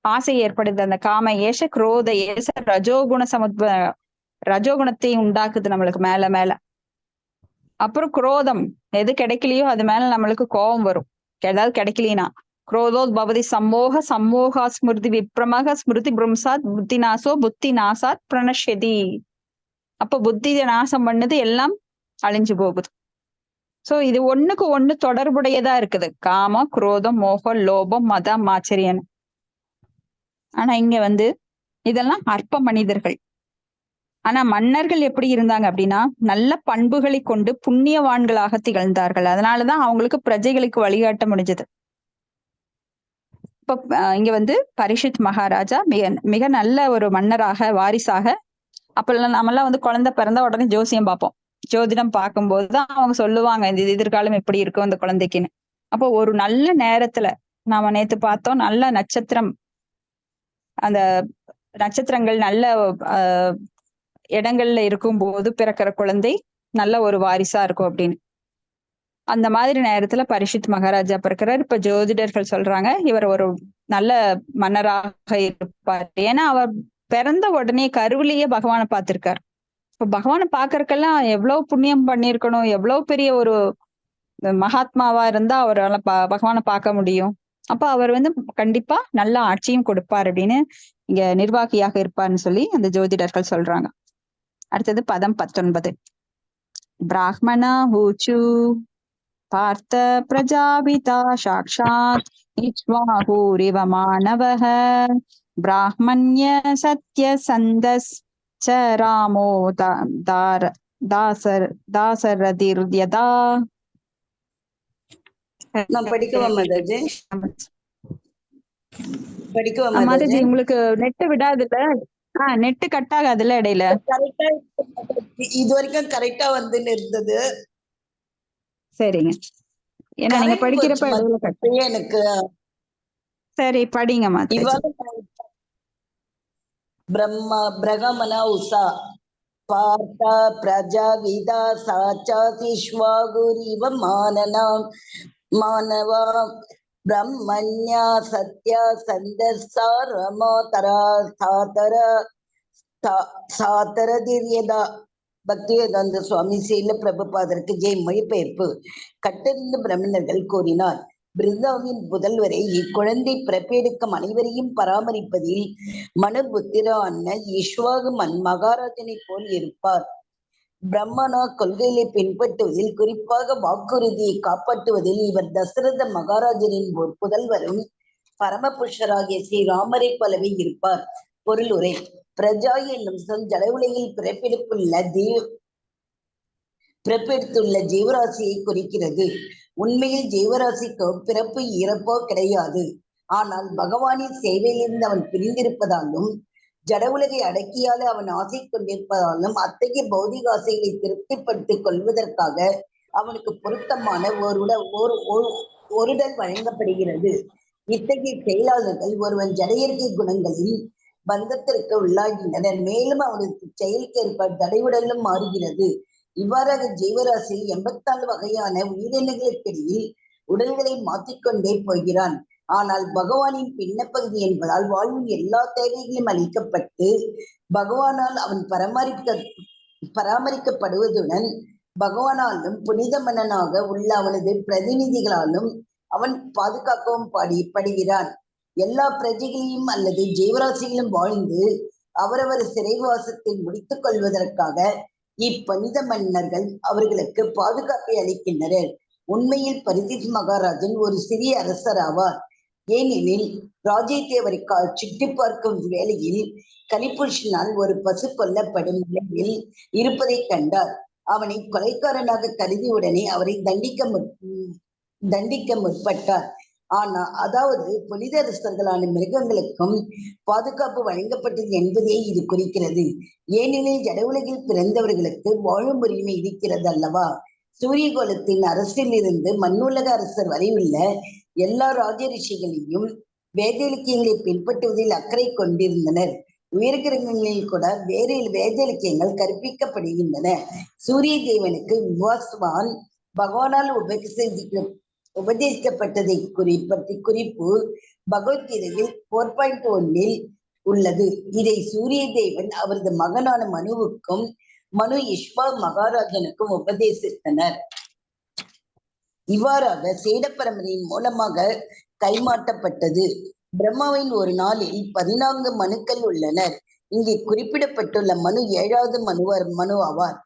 ஆசை ஏற்படுது. அந்த காம ஏச குரோத ஏச ரஜோகுண ரஜோகுணத்தை உண்டாக்குது நம்மளுக்கு மேல மேல. அப்புறம் குரோதம், எது கிடைக்கலையோ அது மேல நம்மளுக்கு கோபம் வரும். ஏதாவது கிடைக்கலனா குரோதோத் பவதி சம்மோக சம்மோகா ஸ்மிருதி விப்ரமக ஸ்மிருதி பிரம்சாத் புத்தி நாசோ புத்தி நாசாத் பிரணஷதி. அப்ப புத்தி நாசம் பண்ணது எல்லாம் அழிஞ்சு போகுது. சோ இது ஒண்ணுக்கு ஒண்ணு தொடர்புடையதா இருக்குது. காமம், குரோதம், மோகம், லோபம், மதம், ஆச்சரியன். ஆனா இங்க வந்து இதெல்லாம் அற்ப மனிதர்கள். ஆனா மன்னர்கள் எப்படி இருந்தாங்க அப்படின்னா நல்ல பண்புகளை கொண்டு புண்ணியவான்களாக திகழ்ந்தார்கள். அதனாலதான் அவங்களுக்கு பிரஜைகளுக்கு வழிகாட்ட முடிஞ்சது. இப்ப இங்க வந்து பரீட்சித் மகாராஜா மிக மிக நல்ல ஒரு மன்னராக, வாரிசாக. அப்பெல்லாம் நாமெல்லாம் வந்து குழந்தை பிறந்த உடனே ஜோசியம் பார்ப்போம். ஜோதிடம் பார்க்கும்போதுதான் அவங்க சொல்லுவாங்க இந்த எதிர்காலம் எப்படி இருக்கும் அந்த குழந்தைக்குன்னு. அப்போ ஒரு நல்ல நேரத்துல, நாம நேத்து பார்த்தோம், நல்ல நட்சத்திரம், அந்த நட்சத்திரங்கள் நல்ல இடங்கள்ல இருக்கும் போது பிறக்கிற குழந்தை நல்ல ஒரு வாரிசா இருக்கும் அப்படின்னு. அந்த மாதிரி நேரத்துல பரீட்சித் மகாராஜா பிறக்கிறார். இப்ப ஜோதிடர்கள் சொல்றாங்க இவர் ஒரு நல்ல மன்னராக இருப்பார். ஏன்னா அவர் பிறந்த உடனே கருவிலேயே பகவானை பார்த்திருக்கார். இப்ப பகவானை பாக்குறதுக்கெல்லாம் எவ்வளவு புண்ணியம் பண்ணிருக்கணும், எவ்வளவு பெரிய ஒரு மகாத்மாவா இருந்தா அவரால் பகவானை பார்க்க முடியும். அப்ப அவர் வந்து கண்டிப்பா நல்ல ஆட்சியும் கொடுப்பார் அப்படின்னு, இங்க நிர்வாகியாக இருப்பார்னு சொல்லி அந்த ஜோதிடர்கள் சொல்றாங்க. அடுத்தது பதம் 19. பிராஹ்மணா ஹூச்சு பார்த்த பிரஜாபிதா சாக்ஷாத் இச்வாஹூரிவ மாணவஹ பிராஹ்மண்ய சத்ய சந்தஸ் ச ராமோ தாசரதிர்யதா. நான் படிக்கவா மாதாஜி? படிக்கவா மாதாஜி? மாதாஜி? உங்களுக்கு நெட் விடாதுல்ல? நெட் கட் ஆகாதுல்ல இடையில? கரெக்டா இது வரைக்கும் கரெக்டா வந்துன்னு இருந்தது. சரிங்க. ஏன்னா நீங்க படிக்கிறப்ப இடையில கட். எனக்கு சரி படிங்க மாதாஜி. இவாக பிரகமனா உஷா பார்த்த பிரஜாவிதா சாச்சாதிஷ்வாகுரிவ மானவா பிரம்மண்யா சத்யா சந்தஸ்ஸா ரமா சாதரதிர்யதா. பக்திவேதாந்த சுவாமி ஸ்ரீல பிரபுபாதருக்கு ஜெய். மொழிபெயர்ப்பு. கட்டிருந்த பிராமணர்கள் கூறினார், பிருந்தாவின் புதல்வரை இக்குழந்தை பிறப்பெடுக்கும் அனைவரையும் பராமரிப்பதில் மனுபுத்திரான இஷ்வாகு மகாராஜனை போல் இருப்பார். பிரம்மனா கொள்கைகளை பின்பற்றுவதில், குறிப்பாக வாக்குறுதியை காப்பாற்றுவதில் இவர் தசரத மகாராஜனின் ஒரு புதல்வரும் பரமபுருஷராகிய ஸ்ரீராமரை போலவே இருப்பார். பொருள் உரை. பிரஜா என்னும் சொல் ஜட உலகில் பிறப்பெடுத்துள்ள ஜீவராசியை குறிக்கிறது. உண்மையில் ஜீவராசிக்கோ பிறப்பு இறப்போ கிடையாது. ஆனால் பகவானின் சேவையிலிருந்து அவன் பிரிந்திருப்பதாலும் ஜட உலகை அடக்கியாலே அவன் ஆசை கொண்டிருப்பதாலும் அத்தகைய பௌதிக ஆசைகளை திருப்திப்படுத்திக் கொள்வதற்காக அவனுக்கு பொருத்தமான ஒருடல் வழங்கப்படுகிறது. இத்தகைய செயலாளர்கள் ஒருவன் ஜட இயற்கை குணங்களில் பந்தத்திற்கு உள்ளாகின்றனர். மேலும் அவனுக்கு செயலுக்கேற்ப தடைவுடலும் மாறுகிறது. இவ்வாறாக ஜீவராசி 84 வகையான உயிரினங்களுக்கிடையில் உடல்களை மாற்றிக்கொண்டே போகிறான். ஆனால் பகவானின் பின்னப்பகுதி என்பதால் வாழ்வின் எல்லா தேவைகளும் அளிக்கப்பட்டு பகவானால் அவன் பராமரிக்கப்படுவதுடன் பகவானாலும் புனித மன்னனாக உள்ள அவனது பிரதிநிதிகளாலும் அவன் பாதுகாக்கவும் படுகிறான். எல்லா பிரஜைகளையும் அல்லது ஜீவராசிகளும் வாழ்ந்து அவரவர் சிறைவாசத்தை முடித்துக் கொள்வதற்காக இப்பனித மன்னர்கள் அவர்களுக்கு பாதுகாப்பை அளிக்கின்றனர். உண்மையில் பரீட்சித் மகாராஜன் ஒரு சிறிய அரசர் ஆவார். ஏனெனில் ராஜ்யத்தை அவர் சுற்றி பார்க்கும் வேளையில் கலிபுருஷனால் ஒரு பசு கொல்லப்படும் நிலையில் இருப்பதை கண்டார். அவனை கொலைக்காரனாக கருதியுடனே அவரை தண்டிக்க முற்பட்டார். அதாவது புனித அரசர்களான மிருகங்களுக்கும் பாதுகாப்பு வழங்கப்பட்டது என்பதே இது குறிக்கிறது. ஏனெனில் ஜட உலகில் பிறந்தவர்களுக்கு வாழும் உரிமை இருக்கிறது அல்லவா? சூரியகோளத்தின் அரசில் இருந்து மண்ணுலக அரசர் வரை உள்ள எல்லா ராஜரிஷிகளையும் வேத இலக்கியங்களை பின்பற்றுவதில் அக்கறை கொண்டிருந்தனர். உயர்கிரகங்களில் கூட வேறு வேத இலக்கியங்கள் கற்பிக்கப்படுகின்றன. சூரிய தேவனுக்கு விவாஸ்வான் பகவானால் உபதேசிக்கப்பட்டதை பற்றி குறிப்பு பகவத்கீதையில் 4.1 உள்ளது. இதை சூரிய தேவன் அவரது மகனான மனுவுக்கும் மனு இஷ்வா மகாராஜனுக்கும் உபதேசித்தனர். இவ்வாறாக சேடப்பரம்பரையின் மூலமாக கைமாட்டப்பட்டது. பிரம்மாவின் ஒரு நாளில் 14 மனுக்கள் உள்ளனர். இங்கே குறிப்பிடப்பட்டுள்ள மனு 7வது மனு ஆவார்.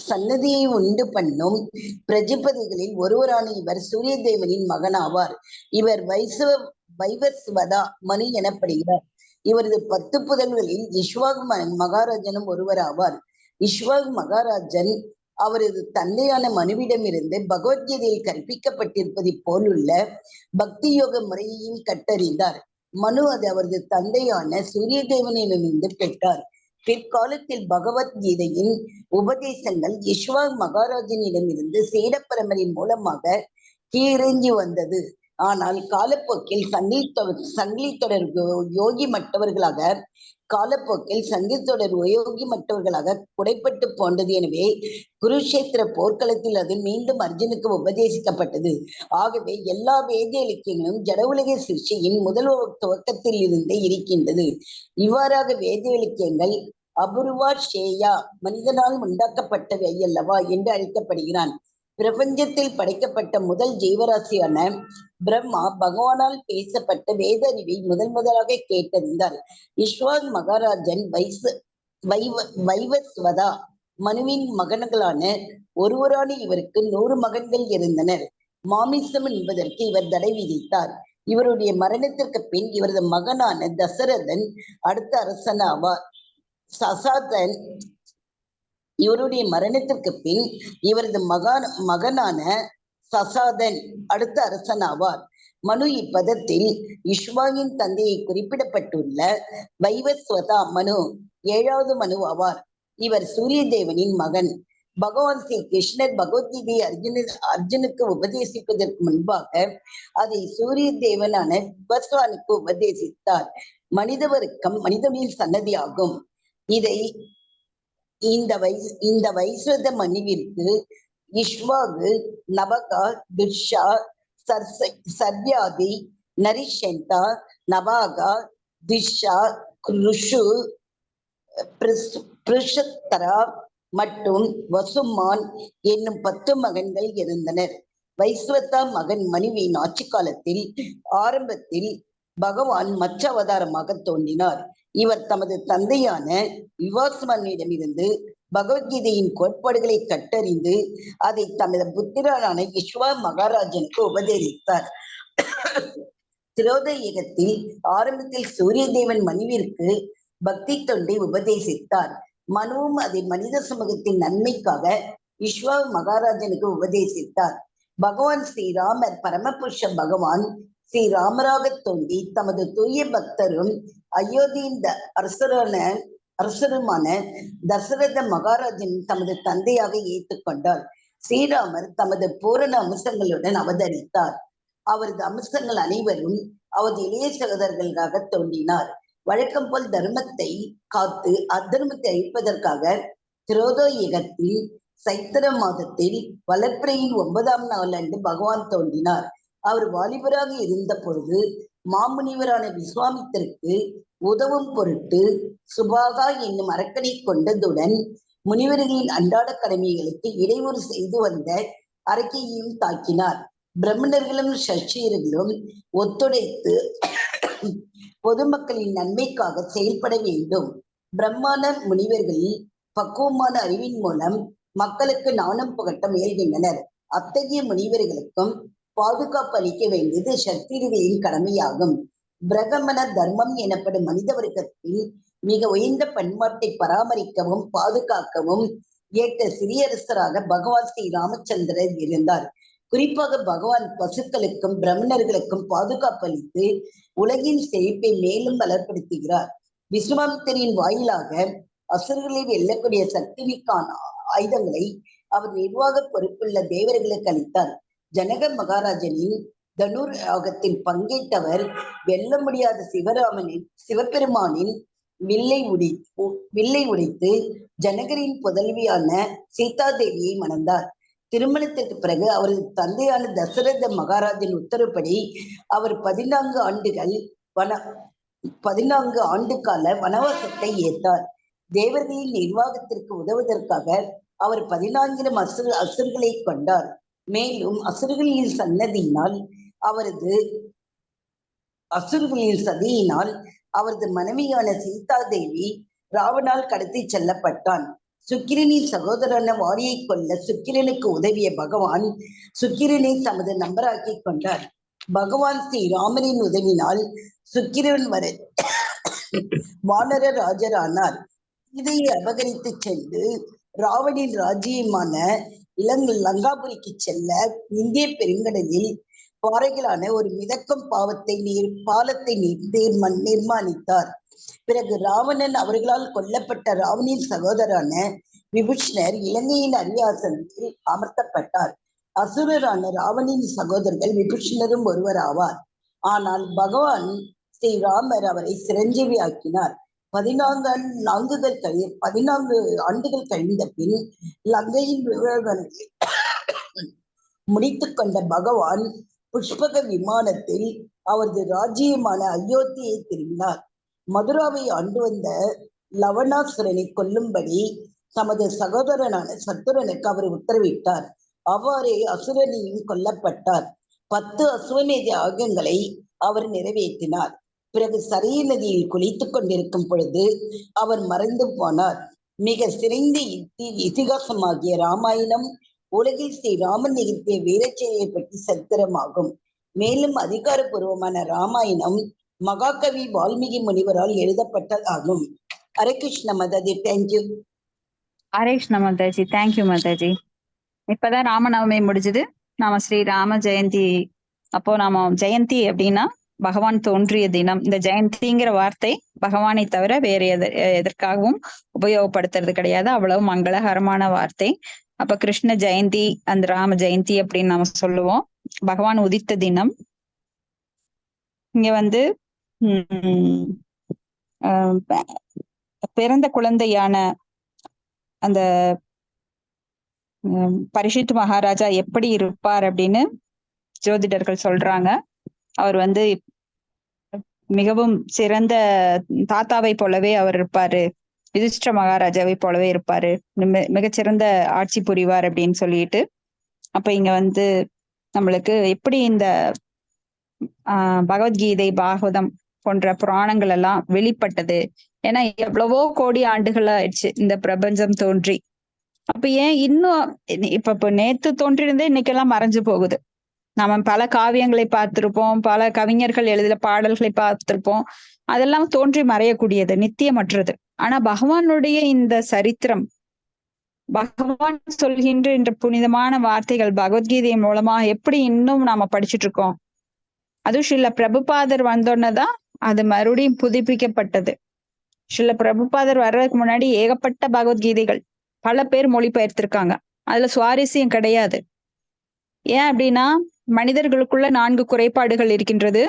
சன்னதியை உண்டு பண்ணும் பிரஜபதிகளில் ஒருவரான இவர் சூரிய தேவனின் மகன் ஆவார். இவர் வைவஸ்வதா மனு எனப்படுகிறார். இவரது 10 புதல்களில் இஷ்வாக் மகாராஜனும் ஒருவர் ஆவார். இஷ்வாக் மகாராஜன் அவரது தந்தையான மனுவிடமிருந்து பகவத்கீதையில் கற்பிக்கப்பட்டிருப்பதை போலுள்ள பக்தி யோக முறையையும் கற்றறிந்தார். மனு அது அவரது தந்தையான சூரிய தேவனிடமிருந்து பெற்றார். பிற்காலத்தில் பகவத்கீதையின் உபதேசங்கள் இஷ்வாக் மகாராஜனிடமிருந்து சேடப்பரம்பரை மூலமாக கீழிறங்கி வந்தது. ஆனால் காலப்போக்கில் சங்கிலி தொடர் யோகி மற்றவர்களாக குடைப்பட்டு போன்றது. எனவே குருஷேத்திர போர்க்களத்தில் அது மீண்டும் அர்ஜுனுக்கு உபதேசிக்கப்பட்டது. ஆகவே எல்லா வேத இலக்கியங்களும் ஜட உலக சிருஷ்டியின் முதல் துவக்கத்தில் இருந்தே இருக்கின்றது. இவ்வாறாக வேத இலக்கியங்கள் அபூர்வா ஷேயா மனிதனால் உண்டாக்கப்பட்டவை அல்லவா என்று அழைக்கப்படுகிறான். பிரபஞ்சத்தில் படைக்கப்பட்ட முதல் ஜீவராசியான பிரம்மா பகவானால் பேசப்பட்ட வேத அறிவை முதலாக கேட்டறிந்தார். இஷ்வாக் மகாராஜன் வைவஸ்வதா மனுவின் மகன்களான ஒருவரான இவருக்கு 100 மகன்கள் இருந்தனர். மாமிசம் என்பதற்கு இவர் தடை விதித்தார். இவருடைய மரணத்திற்கு பின் இவரது மகனான தசரதன் அடுத்த அரசன் ஆவார். இவருடைய மரணத்திற்கு பின் இவரது மகனான சசாதன் அடுத்த அரசன் ஆவார். மனு இப்பதத்தில் இஷ்வாகின் தந்தையை குறிப்பிடப்பட்டுள்ள வைவஸ்வதா மனு 7வது மனு ஆவார். இவர் சூரிய தேவனின் மகன். பகவான் ஸ்ரீ கிருஷ்ணர் பகவத்கீதையை அர்ஜுனுக்கு உபதேசிப்பதற்கு முன்பாக அதை சூரிய தேவனான விவஸ்வானுக்கு உபதேசித்தார். மனித வர்க்கம் மனிதனின் சன்னதி ஆகும். இந்த வைஸ்வத மனுவிற்கு இஷ்வாகு, நபகா, துர்ஷா, சர்யாதி, நரிஷந்தா, நபாகா, திஷா, ருஷு, பிருஷத்தரா மற்றும் வசுமான் என்னும் 10 மகன்கள் இருந்தனர். வைஸ்வதா மகன் மனுவின் ஆட்சி காலத்தில் ஆரம்பத்தில் பகவான் மற்ற அவதாரமாக தோன்றினார். இவர் தமது தந்தையான விவாஸ்வனிடமிருந்து பகவத்கீதையின் கோட்பாடுகளை கற்றறிந்து அதை தமது புத்திரனான இஷ்வா மகாராஜனுக்கு உபதேசித்தார். திரோத யுகத்தில் ஆரம்பத்தில் சூரிய தேவன் மனுவிற்கு பக்தி தொண்டை உபதேசித்தார். மனுவும் அதை மனித சமூகத்தின் நன்மைக்காக இஷ்வா மகாராஜனுக்கு உபதேசித்தார். பகவான் ஸ்ரீராமர் பரமபுருஷ பகவான் ஸ்ரீராமராக தோன்றி தமது தூய பக்தரும் அயோத்தியின் அரசருமான தசரத மகாராஜன் தமது தந்தையாக ஏற்றுக்கொண்டார். ஸ்ரீராமர் தமது பூரண அம்சங்களுடன் அவதரித்தார். அவரது அம்சங்கள் அனைவரும் அவரது இளைய சகோதரர்களுக்காக தோன்றினார். வழக்கம் போல் தர்மத்தை காத்து அதர்மத்தை அழிப்பதற்காக திரோதோ யுகத்தில் சைத்திர மாதத்தில் வளர்ப்பிறையின் 9ஆம் நாளன்று பகவான் தோன்றினார். அவர் வாலிபராக இருந்த பொழுது மாமுனிவரான விஸ்வாமித்திற்கு உதவும் பொருட்டு சுபாகா என்னும் அரக்கனை கொண்டதுடன் முனிவர்களின் அன்றாட கடமைகளுக்கு இடையூறு செய்து வந்த அரக்கையையும் தாக்கினார். பிரம்மணர்களும் சஷ்டியர்களும் ஒத்துழைத்து பொதுமக்களின் நன்மைக்காக செயல்பட வேண்டும். பிரம்மாண்ட முனிவர்களில் பக்குவமான அறிவின் மூலம் மக்களுக்கு நாணம் புகட்ட முயல்கின்றனர். அத்தகைய முனிவர்களுக்கும் பாதுகாப்பு அளிக்க வேண்டியது சத்திரியர்களின் கடமையாகும். பிரகமண தர்மம் எனப்படும் மனித வர்க்கத்தில் மிக உயர்ந்த பண்பாட்டை பராமரிக்கவும் பாதுகாக்கவும் ஏற்ற சிறியரசராக பகவான் ஸ்ரீ ராமச்சந்திரர் இருந்தார். குறிப்பாக பகவான் பசுக்களுக்கும் பிராமணர்களுக்கும் பாதுகாப்பளித்து உலகின் செழிப்பை மேலும் பலப்படுத்துகிறார். விஸ்வாமித்திரியின் வாயிலாக அசுரர்களை வெல்லக்கூடிய சக்திமிக்கான ஆயுதங்களை அவர் நிர்வாக பொறுப்புள்ள தேவர்களுக்கு அளித்தார். ஜனக மகாராஜனின் தனுர் யாகத்தில் பங்கேற்றவர் வெல்ல முடியாத சிவபெருமானின் வில்லை உடைத்து ஜனகரின் புதல்வியான சீதா தேவியை மணந்தார். திருமணத்திற்கு பிறகு அவரது தந்தையான தசரத மகாராஜின் உத்தரவுப்படி அவர் 14 ஆண்டு கால வனவாசத்தை ஏற்றார். தேவர்களின் நிர்வாகத்திற்கு உதவுவதற்காக அவர் 14 அசுரர்களை கொண்டார். மேலும் அசுரர்களின் சதியினால் அவரது மனைவியான சீதா தேவி ராவணால் கடத்தி செல்லப்பட்டான். சுக்கிரனின் சகோதரன வாலியை கொல்ல சுக்கிரனுக்கு உதவிய பகவான் சுக்கிரனை தமது நம்பராக்கி கொண்டார். பகவான் ஸ்ரீ ராமரின் உதவினால் சுக்கிரன் வரை வானர ராஜரானார். இதை அபகரித்து சென்று ராவணின் ராஜ்யமான லங்காபுரிக்கு செல்ல இந்திய பெருங்கடலில் பாறைகளான ஒரு மிதக்கும் பாலத்தை நிர்மாணித்தார். பிறகு ராவணன் அவர்களால் கொல்லப்பட்ட ராவணின் சகோதரான விபீஷணர் இலங்கையின் அரியாசனத்தில் அமர்த்தப்பட்டார். அசுரரான ராவணின் சகோதரர்கள் விபீஷணரும் ஒருவர் ஆவார். ஆனால் பகவான் ஸ்ரீ ராமர் அவரை சிரஞ்சீவி ஆக்கினார். 14 ஆண்டுகள் கழிந்த பின் லங்கையின் விவகாரங்களை முடித்துக் கொண்ட பகவான் புஷ்பக விமானத்தில் அவரது ராஜ்யமான அயோத்தியை திரும்பினார். மதுராவை ஆண்டு வந்த லவணாசுரனை கொல்லும்படி தமது சகோதரனான சத்துரனுக்கு அவர் உத்தரவிட்டார். அவ்வாறே அசுரனையும் கொல்லப்பட்டார். 10 அசுவமேத யாகங்களை அவர் நிறைவேற்றினார். பிறகு சரிய நதியில் குளித்துக் கொண்டிருக்கும் பொழுது அவர் மறைந்து போனார். மிக சிறந்த இதிகாசமாகிய ராமாயணம் உலகில் ஸ்ரீ ராமன் நிகழ்த்திய வீரச்செயலை பற்றி சரித்திரமாகும். மேலும் அதிகாரப்பூர்வமான ராமாயணம் மகாகவி வால்மீகி முனிவரால் எழுதப்பட்டதாகும். ஹரே கிருஷ்ண மாதாஜி, தேங்க்யூ. ஹரே கிருஷ்ண மாதாஜி, தேங்க்யூ மாதாஜி. இப்பதான் ராமநவமி முடிஞ்சது. நாம ஸ்ரீ ராம ஜெயந்தி. அப்போ நாம ஜெயந்தி அப்படின்னா பகவான் தோன்றிய தினம். இந்த ஜெயந்திங்கிற வார்த்தை பகவானை தவிர வேற எதற்காகவும் உபயோகப்படுத்துறது கிடையாது. அவ்வளவு மங்களகரமான வார்த்தை. அப்ப கிருஷ்ண ஜெயந்தி, அந்த ராம ஜெயந்தி அப்படின்னு நாம சொல்லுவோம். பகவான் உதித்த தினம். இங்க வந்து பிறந்த குழந்தையான அந்த பரிஷித் மகாராஜா எப்படி இருப்பார் அப்படின்னு ஜோதிடர்கள் சொல்றாங்க. அவர் வந்து மிகவும் சிறந்த தாத்தாவை போலவே அவர் இருப்பாரு, யுதிஷ்டிர மகாராஜாவை போலவே இருப்பாரு, மிகச்சிறந்த ஆட்சி புரிவார் அப்படின்னு சொல்லிட்டு. அப்ப இங்க வந்து நம்மளுக்கு எப்படி இந்த பகவத்கீதை, பாகவதம் போன்ற புராணங்கள் எல்லாம் வெளிப்பட்டது. ஏன்னா எவ்வளவோ கோடி ஆண்டுகள் ஆயிடுச்சு இந்த பிரபஞ்சம் தோன்றி. அப்ப ஏன் இன்னும் இப்ப நேத்து தோன்றியிருந்தே இன்னைக்கெல்லாம் மறைஞ்சு போகுது. நாம பல காவியங்களை பார்த்திருப்போம், பல கவிஞர்கள் எழுதின பாடல்களை பார்த்திருப்போம். அதெல்லாம் தோன்றி மறையக்கூடியது, நித்தியமற்றது. ஆனா பகவானுடைய இந்த சரித்திரம், பகவான் சொல்கின்ற இந்த புனிதமான வார்த்தைகள் பகவத்கீதையின் மூலமா எப்படி இன்னும் நாம படிச்சுட்டு இருக்கோம். அதுவும் ஸ்ரீல பிரபுபாதர் வந்தோன்னதான் அது மறுபடியும் புதுப்பிக்கப்பட்டது. ஸ்ரீல பிரபுபாதர் வர்றதுக்கு முன்னாடி ஏகப்பட்ட பகவத்கீதைகள் பல பேர் மொழிபெயர்த்திருக்காங்க. அதுல சுவாரஸ்யம் கிடையாது. ஏன் அப்படின்னா மனிதர்களுக்குள்ள 4 குறைபாடுகள் இருக்கின்றது.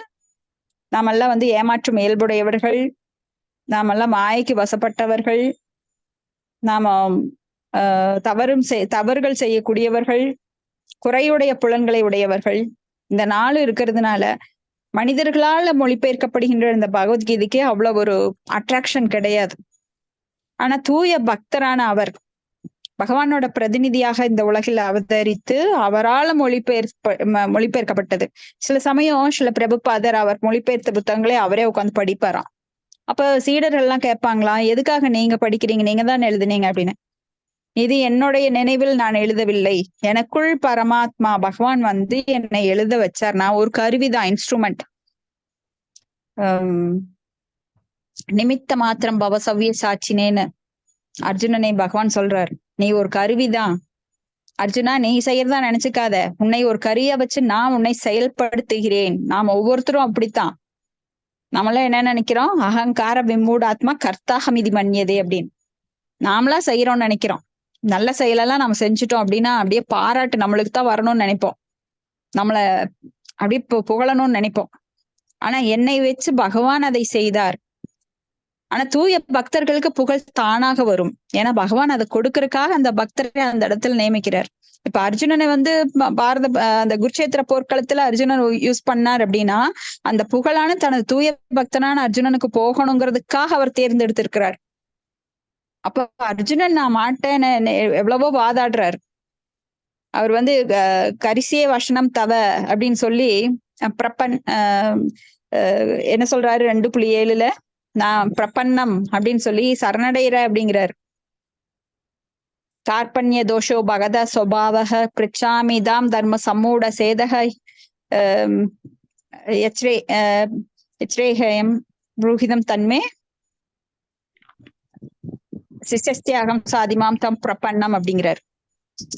நாமெல்லாம் வந்து ஏமாற்றும் இயல்புடையவர்கள், நாமெல்லாம் மாயைக்கு வசப்பட்டவர்கள், நாம தவறுகள் செய்யக்கூடியவர்கள், குறையுடைய புலன்களை உடையவர்கள். இந்த 4 இருக்கிறதுனால மனிதர்களால மொழிபெயர்க்கப்படுகின்ற இந்த பகவத்கீதைக்கு அவ்வளவு ஒரு அட்ராக்ஷன் கிடையாது. ஆனா தூய பக்தரான அவர் பகவானோட பிரதிநிதியாக இந்த உலகில் அவதரித்து அவரால் மொழிபெயர்க்கப்பட்டது. சில சமயம் சில பிரபுபாதர் அவர் மொழிபெயர்த்த புத்தகங்களே அவரே உட்காந்து படிப்பாராம். அப்ப சீடர்கள் எல்லாம் கேட்பாங்களாம், எதுக்காக நீங்க படிக்கிறீங்க, நீங்க தான் எழுதுனீங்க அப்படின்னு. இது என்னுடைய நினைவில் நான் எழுதவில்லை, எனக்குள் பரமாத்மா பகவான் வந்து என்னை எழுத வச்சார். நான் ஒரு கருவிதான், இன்ஸ்ட்ருமெண்ட். நிமித்த மாத்திரம் பவசவ்ய சாட்சினேன்னு அர்ஜுனனை பகவான் சொல்றார். நீ ஒரு கருவிதான் அர்ஜுனா, நீ செய்யறதா நினைச்சுக்காத, உன்னை ஒரு கருவியா வச்சு நான் உன்னை செயல்படுத்துகிறேன். நாம் ஒவ்வொருத்தரும் அப்படித்தான். நம்மளாம் என்ன நினைக்கிறோம், அகங்கார விமூட ஆத்மா கர்த்தாகமிதி மன்னியதே அப்படின்னு நாமளா செய்யறோம்னு நினைக்கிறோம். நல்ல செயலெல்லாம் நம்ம செஞ்சுட்டோம் அப்படின்னா அப்படியே பாராட்டு நம்மளுக்கு தான் வரணும்னு நினைப்போம், நம்மள அப்படியே புகழணும்னு நினைப்போம். ஆனா என்னை வச்சு பகவான் அதை செய்தார். ஆனா தூய பக்தர்களுக்கு புகழ் தானாக வரும். ஏன்னா பகவான் அதை கொடுக்கறதுக்காக அந்த பக்தரை அந்த இடத்துல நியமிக்கிறார். இப்ப அர்ஜுனனை வந்து பாரத அந்த குருட்சேத்திர போர்க்களத்துல அர்ஜுனன் யூஸ் பண்ணார் அப்படின்னா அந்த புகழான தனது தூய பக்தனான அர்ஜுனனுக்கு போகணுங்கிறதுக்காக அவர் தேர்ந்தெடுத்திருக்கிறார். அப்ப அர்ஜுனன் நான் மாட்டேன்னு எவ்வளவோ வாதாடுறார். அவர் வந்து கரிசிய வசனம் தவ அப்படின்னு சொல்லி பிரப்பன் என்ன சொல்றாரு 2.7 நான் பிரபன்னம் அப்படின்னு சொல்லி சரணடைற அப்படிங்கிறார். கார்பண்ய தோஷோ பகத சுபாவக பிரிச்சாமிதாம் தர்ம சம்மூட சேதக யச்ரேஹயம் புரூஹிதம் தன்மே சிஷ்யஸ்தியாகம் சாதிமாம் தம் பிரபன்னம் அப்படிங்கிறார்.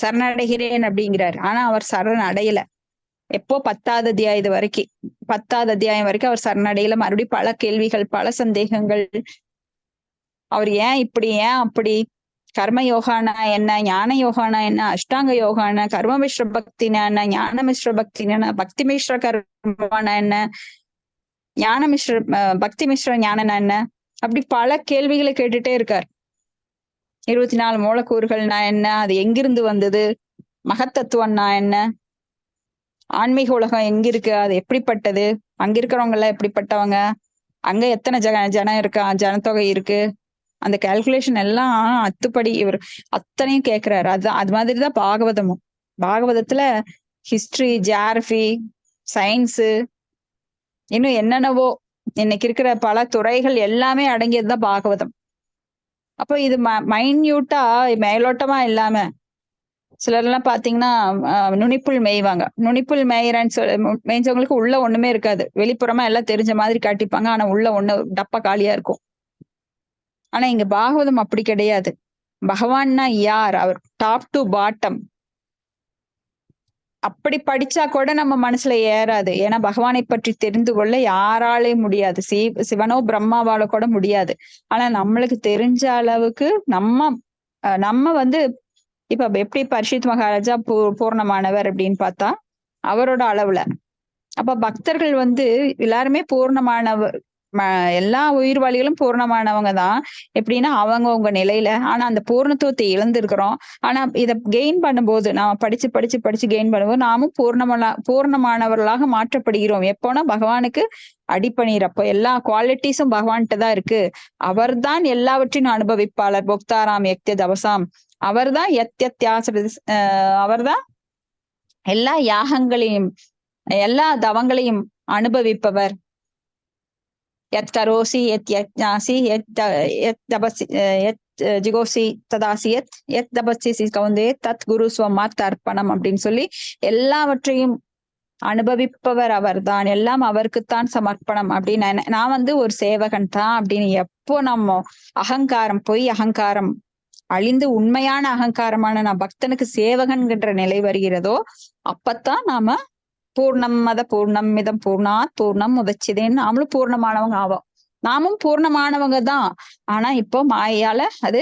சரணடைகிறேன் அப்படிங்கிறார். ஆனா அவர் சரண் அடையல. எப்போ 10வது அத்தியாயம் வரைக்கும் அவர் சரணடையில. மறுபடியும் பல கேள்விகள், பல சந்தேகங்கள். அவர் ஏன் இப்படி, ஏன் அப்படி, கர்ம யோகானா என்ன, ஞான யோகானா என்ன, அஷ்டாங்க யோகானா, கர்ம மிஸ்ர பக்தினா என்ன, ஞான மிஸ்ர பக்தினா, பக்தி மிஸ்ர கர்மானா என்ன, ஞான மிஸ்ர பக்தி மிஸ்ர ஞானனா என்ன, அப்படி பல கேள்விகளை கேட்டுட்டே இருக்கார். 24 மூலக்கூறுகள்னா என்ன, அது எங்கிருந்து வந்தது, மகத்தத்துவம்னா என்ன, ஆன்மீக உலகம் எங்க இருக்கு, அது எப்படிப்பட்டது, அங்க இருக்கிறவங்க எல்லாம் எப்படிப்பட்டவங்க, அங்க எத்தனை ஜனம் இருக்கா, ஜனத்தொகை இருக்கு, அந்த கால்குலேஷன் எல்லாம் அத்துப்படி இவர் அத்தனையும் கேட்கிறாரு. அது மாதிரிதான் பாகவதமும். பாகவதத்துல ஹிஸ்டரி, ஜியாகிரபி, சயின்ஸு, இன்னும் என்னென்னவோ இன்னைக்கு இருக்கிற பல துறைகள் எல்லாமே அடங்கியதுதான் பாகவதம். அப்போ இது மைன்யூட்டா மேலோட்டமா இல்லாம, சிலர்லாம் பாத்தீங்கன்னா நுனிப்புள் மேய்வாங்க. நுனிப்புள் மேய்ஞ்சவங்களுக்கு உள்ள ஒண்ணுமே இருக்காது. வெளிப்புறமா எல்லாம் தெரிஞ்ச மாதிரி காட்டிப்பாங்க. ஆனா உள்ள ஒண்ணு டப்பா காலியா இருக்கும். ஆனா இங்க பாகவதம் அப்படி கிடையாது. பகவான்னா யார், அவர் டாப் டு பாட்டம். அப்படி படிச்சா கூட நம்ம மனசுல ஏறாது. ஏன்னா பகவானை பற்றி தெரிந்து கொள்ள யாராலே முடியாது. சிவனோ பிரம்மாவால கூட முடியாது. ஆனா நம்மளுக்கு தெரிஞ்ச அளவுக்கு நம்ம வந்து இப்ப எப்படி பரிஷித் மகாராஜா பூர்ணமானவர் அப்படின்னு பார்த்தா அவரோட அளவுல, அப்ப பக்தர்கள் வந்து எல்லாருமே பூர்ணமானவர், எல்லா உயிர்வாளிகளும் பூர்ணமானவங்க தான். எப்படின்னா அவங்கவுங்க நிலையில. ஆனா அந்த பூர்ணத்துவத்தை இழந்திருக்கிறோம். ஆனா இதை கெயின் பண்ணும்போது, நாம படிச்சு படிச்சு படிச்சு கெயின் பண்ணும்போது நாமும் பூர்ணமானவர்களாக மாற்றப்படுகிறோம். எப்போனா பகவானுக்கு அடிப்பணிறப்போ. எல்லா குவாலிட்டிஸும் பகவான்கிட்ட தான் இருக்கு. அவர்தான் எல்லாவற்றையும் அனுபவிப்பாளர். போக்தாராம் யக்திய தவசாம், அவர்தான் அவர்தான் எல்லா யாகங்களையும் எல்லா தவங்களையும் அனுபவிப்பவர். யத் கரோசி யத் யஜ்ஞாசி யத் தபசி யத் ஜிகோசி ததாசி யத் தபசி கவுந்தே தத் குரு ஸ்வமாத் அர்ப்பணம் அப்படின்னு சொல்லி எல்லாவற்றையும் அனுபவிப்பவர் அவர்தான். எல்லாம் அவருக்குத்தான் சமர்ப்பணம் அப்படின்னு நான் வந்து ஒரு சேவகன் தான் அப்படின்னு எப்போ நம்ம அகங்காரம், பொய் அகங்காரம் அழிந்து உண்மையான அகங்காரமான நான் பக்தனுக்கு சேவகன்கின்ற நிலை வருகிறதோ அப்பத்தான் நாம பூர்ணம் மத பூர்ணம் மிதம் பூர்ணாத் பூர்ணம் முதச்சிதேன்னு நாமளும் பூர்ணமானவங்க ஆவோம். நாமும் பூர்ணமானவங்க தான். ஆனா இப்போ மாயால அது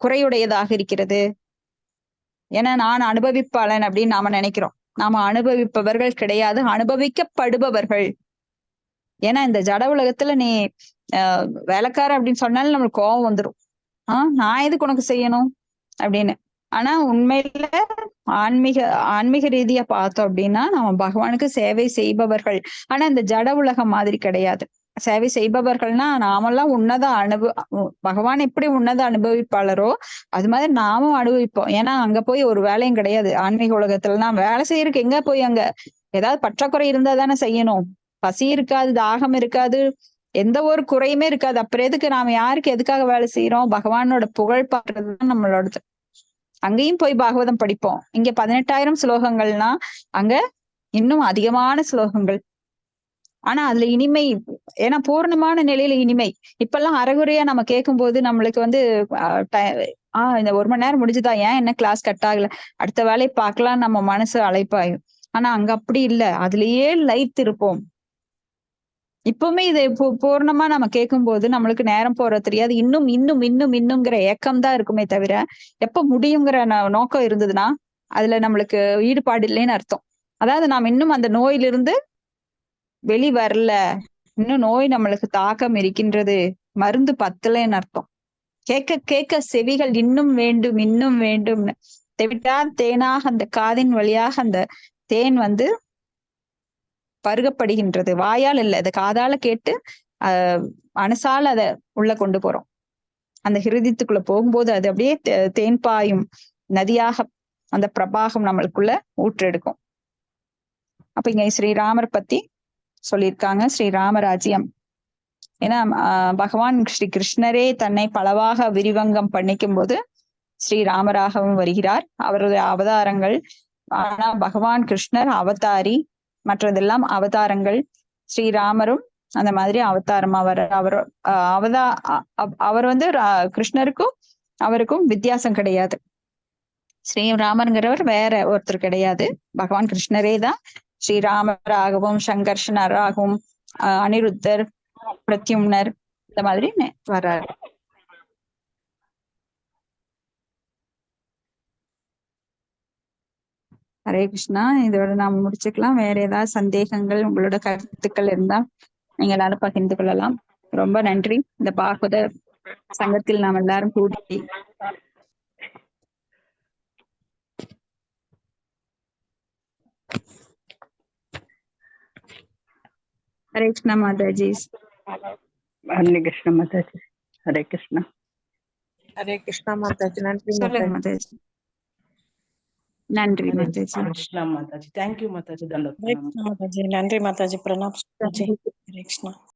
குறையுடையதாக இருக்கிறது. ஏன்னா நான் அனுபவிப்பாளன் அப்படின்னு நாம நினைக்கிறோம். நாம அனுபவிப்பவர்கள் கிடையாது, அனுபவிக்கப்படுபவர்கள். ஏன்னா இந்த ஜட உலகத்துல நீ வேலைக்கார அப்படின்னு சொன்னாலும் நம்மளுக்கு கோபம் வந்துடும். நான் எதுக்கு உனக்கு செய்யணும் அப்படின்னு. ஆனா உண்மையில ஆன்மீக ரீதியா பார்த்தோம் அப்படின்னா நம்ம பகவானுக்கு சேவை செய்பவர்கள். ஆனா இந்த ஜட உலகம் மாதிரி கிடையாது. சேவை செய்பவர்கள்னா நாமெல்லாம் பகவான் எப்படி உன்னத அனுபவிப்பாளரோ அது மாதிரி நாமும் அனுபவிப்போம். ஏன்னா அங்க போய் ஒரு வேலையும் கிடையாது. ஆன்மீக உலகத்துலலாம் வேலை செய்யறதுக்கு எங்க போய் அங்க ஏதாவது பற்றாக்குறை இருந்தா தானே செய்யணும். பசி இருக்காது, தாகம் இருக்காது, எந்த ஒரு குறையுமே இருக்காது. அப்புறம் எதுக்கு நாம யாருக்கு எதுக்காக வேலை செய்யறோம்? பகவானோட புகழ் பாடுறதுதான் நம்மளோடது. அங்கேயும் போய் பாகவதம் படிப்போம். இங்க 18,000 ஸ்லோகங்கள்னா அங்க இன்னும் அதிகமான ஸ்லோகங்கள். ஆனா அதுல இனிமை, ஏன்னா பூர்ணமான நிலையில இனிமை. இப்பெல்லாம் அரைகுறையா நம்ம கேட்கும்போது நம்மளுக்கு வந்து இந்த 1 மணி நேரம் முடிஞ்சுதா, ஏன் என்ன கிளாஸ் கட் ஆகல, அடுத்த வேலையை பார்க்கலாம், நம்ம மனசு அழைப்பாயும். ஆனா அங்க அப்படி இல்ல, அதுலயே லைட் இருப்போம். இப்பவுமே இதை பூர்ணமா நம்ம கேட்கும்போது நம்மளுக்கு நேரம் போறது தெரியாது. இன்னும் இன்னும் இன்னும் இன்னும்ங்கிற ஏக்கம் தான் இருக்குமே தவிர, எப்ப முடியுங்கிற நோக்கம் இருந்ததுன்னா அதுல நம்மளுக்கு ஈடுபாடு இல்லைன்னு அர்த்தம். அதாவது நாம் இன்னும் அந்த நோயிலிருந்து வெளி வரல, இன்னும் நோய் நம்மளுக்கு தாக்கம் இருக்கின்றது, மருந்து பத்தலைன்னு அர்த்தம். கேட்க கேட்க செவிகள் இன்னும் வேண்டும் இன்னும் வேண்டும்னு தெவிட்டார் தேனாக அந்த காதின் வழியாக அந்த தேன் வந்து பருகப்படுகின்றது. வாயால் இல்ல, அதை காதால கேட்டு மனசால அதை உள்ள கொண்டு போறோம். அந்த ஹிருதயத்துக்குள்ள போகும்போது அது அப்படியே தேன் பாயும் நதியாக அந்த பிரபாகம் நம்மளுக்குள்ள ஊற்றெடுக்கும். அப்ப இங்க ஸ்ரீராமர் பத்தி சொல்லியிருக்காங்க, ஸ்ரீராமராஜ்யம். ஏன்னா பகவான் ஸ்ரீ கிருஷ்ணரே தன்னை பலவாக விரிவங்கம் பண்ணிக்கும் போது ஸ்ரீராமராகவும் வருகிறார். அவருடைய அவதாரங்கள். ஆனா பகவான் கிருஷ்ணர் அவதாரி, மற்றதெல்லாம் அவதாரங்கள். ஸ்ரீராமரும் அந்த மாதிரி அவதாரம். அவர் வந்து கிருஷ்ணருக்கும் அவருக்கும் வித்தியாசம் கிடையாது. ஸ்ரீராமருங்கிறவர் வேற ஒருத்தர் கிடையாது, பகவான் கிருஷ்ணரே தான் ஸ்ரீராமராகவும் சங்கர்ஷனராகவும் அனிருத்தர் பிரத்யும்னர் இந்த மாதிரி வர்றாரு. ஹரே கிருஷ்ணா. இதோட நாம் முடிச்சுக்கலாம். வேற ஏதாவது சந்தேகங்கள் உங்களோட கருத்துக்கள் இருந்தா நீங்க எல்லாரும் பகிர்ந்து கொள்ளலாம். ரொம்ப நன்றி. இந்த பாகவத சங்கத்தில் நாம் எல்லாரும் கூடி ஹரே கிருஷ்ணா மாதாஜி. ஹரே கிருஷ்ணா மாதாஜி. ஹரே கிருஷ்ணா. ஹரே கிருஷ்ணா மாதாஜி. நன்றி மாதாஜி. நன்றி மாதாஜி. கிருஷ்ணா மாதாஜி. தேங்க்யூ மாதாஜி. மாதாஜி. நன்றி மாதாஜி. பிரணாம். ஹரே கிருஷ்ணா.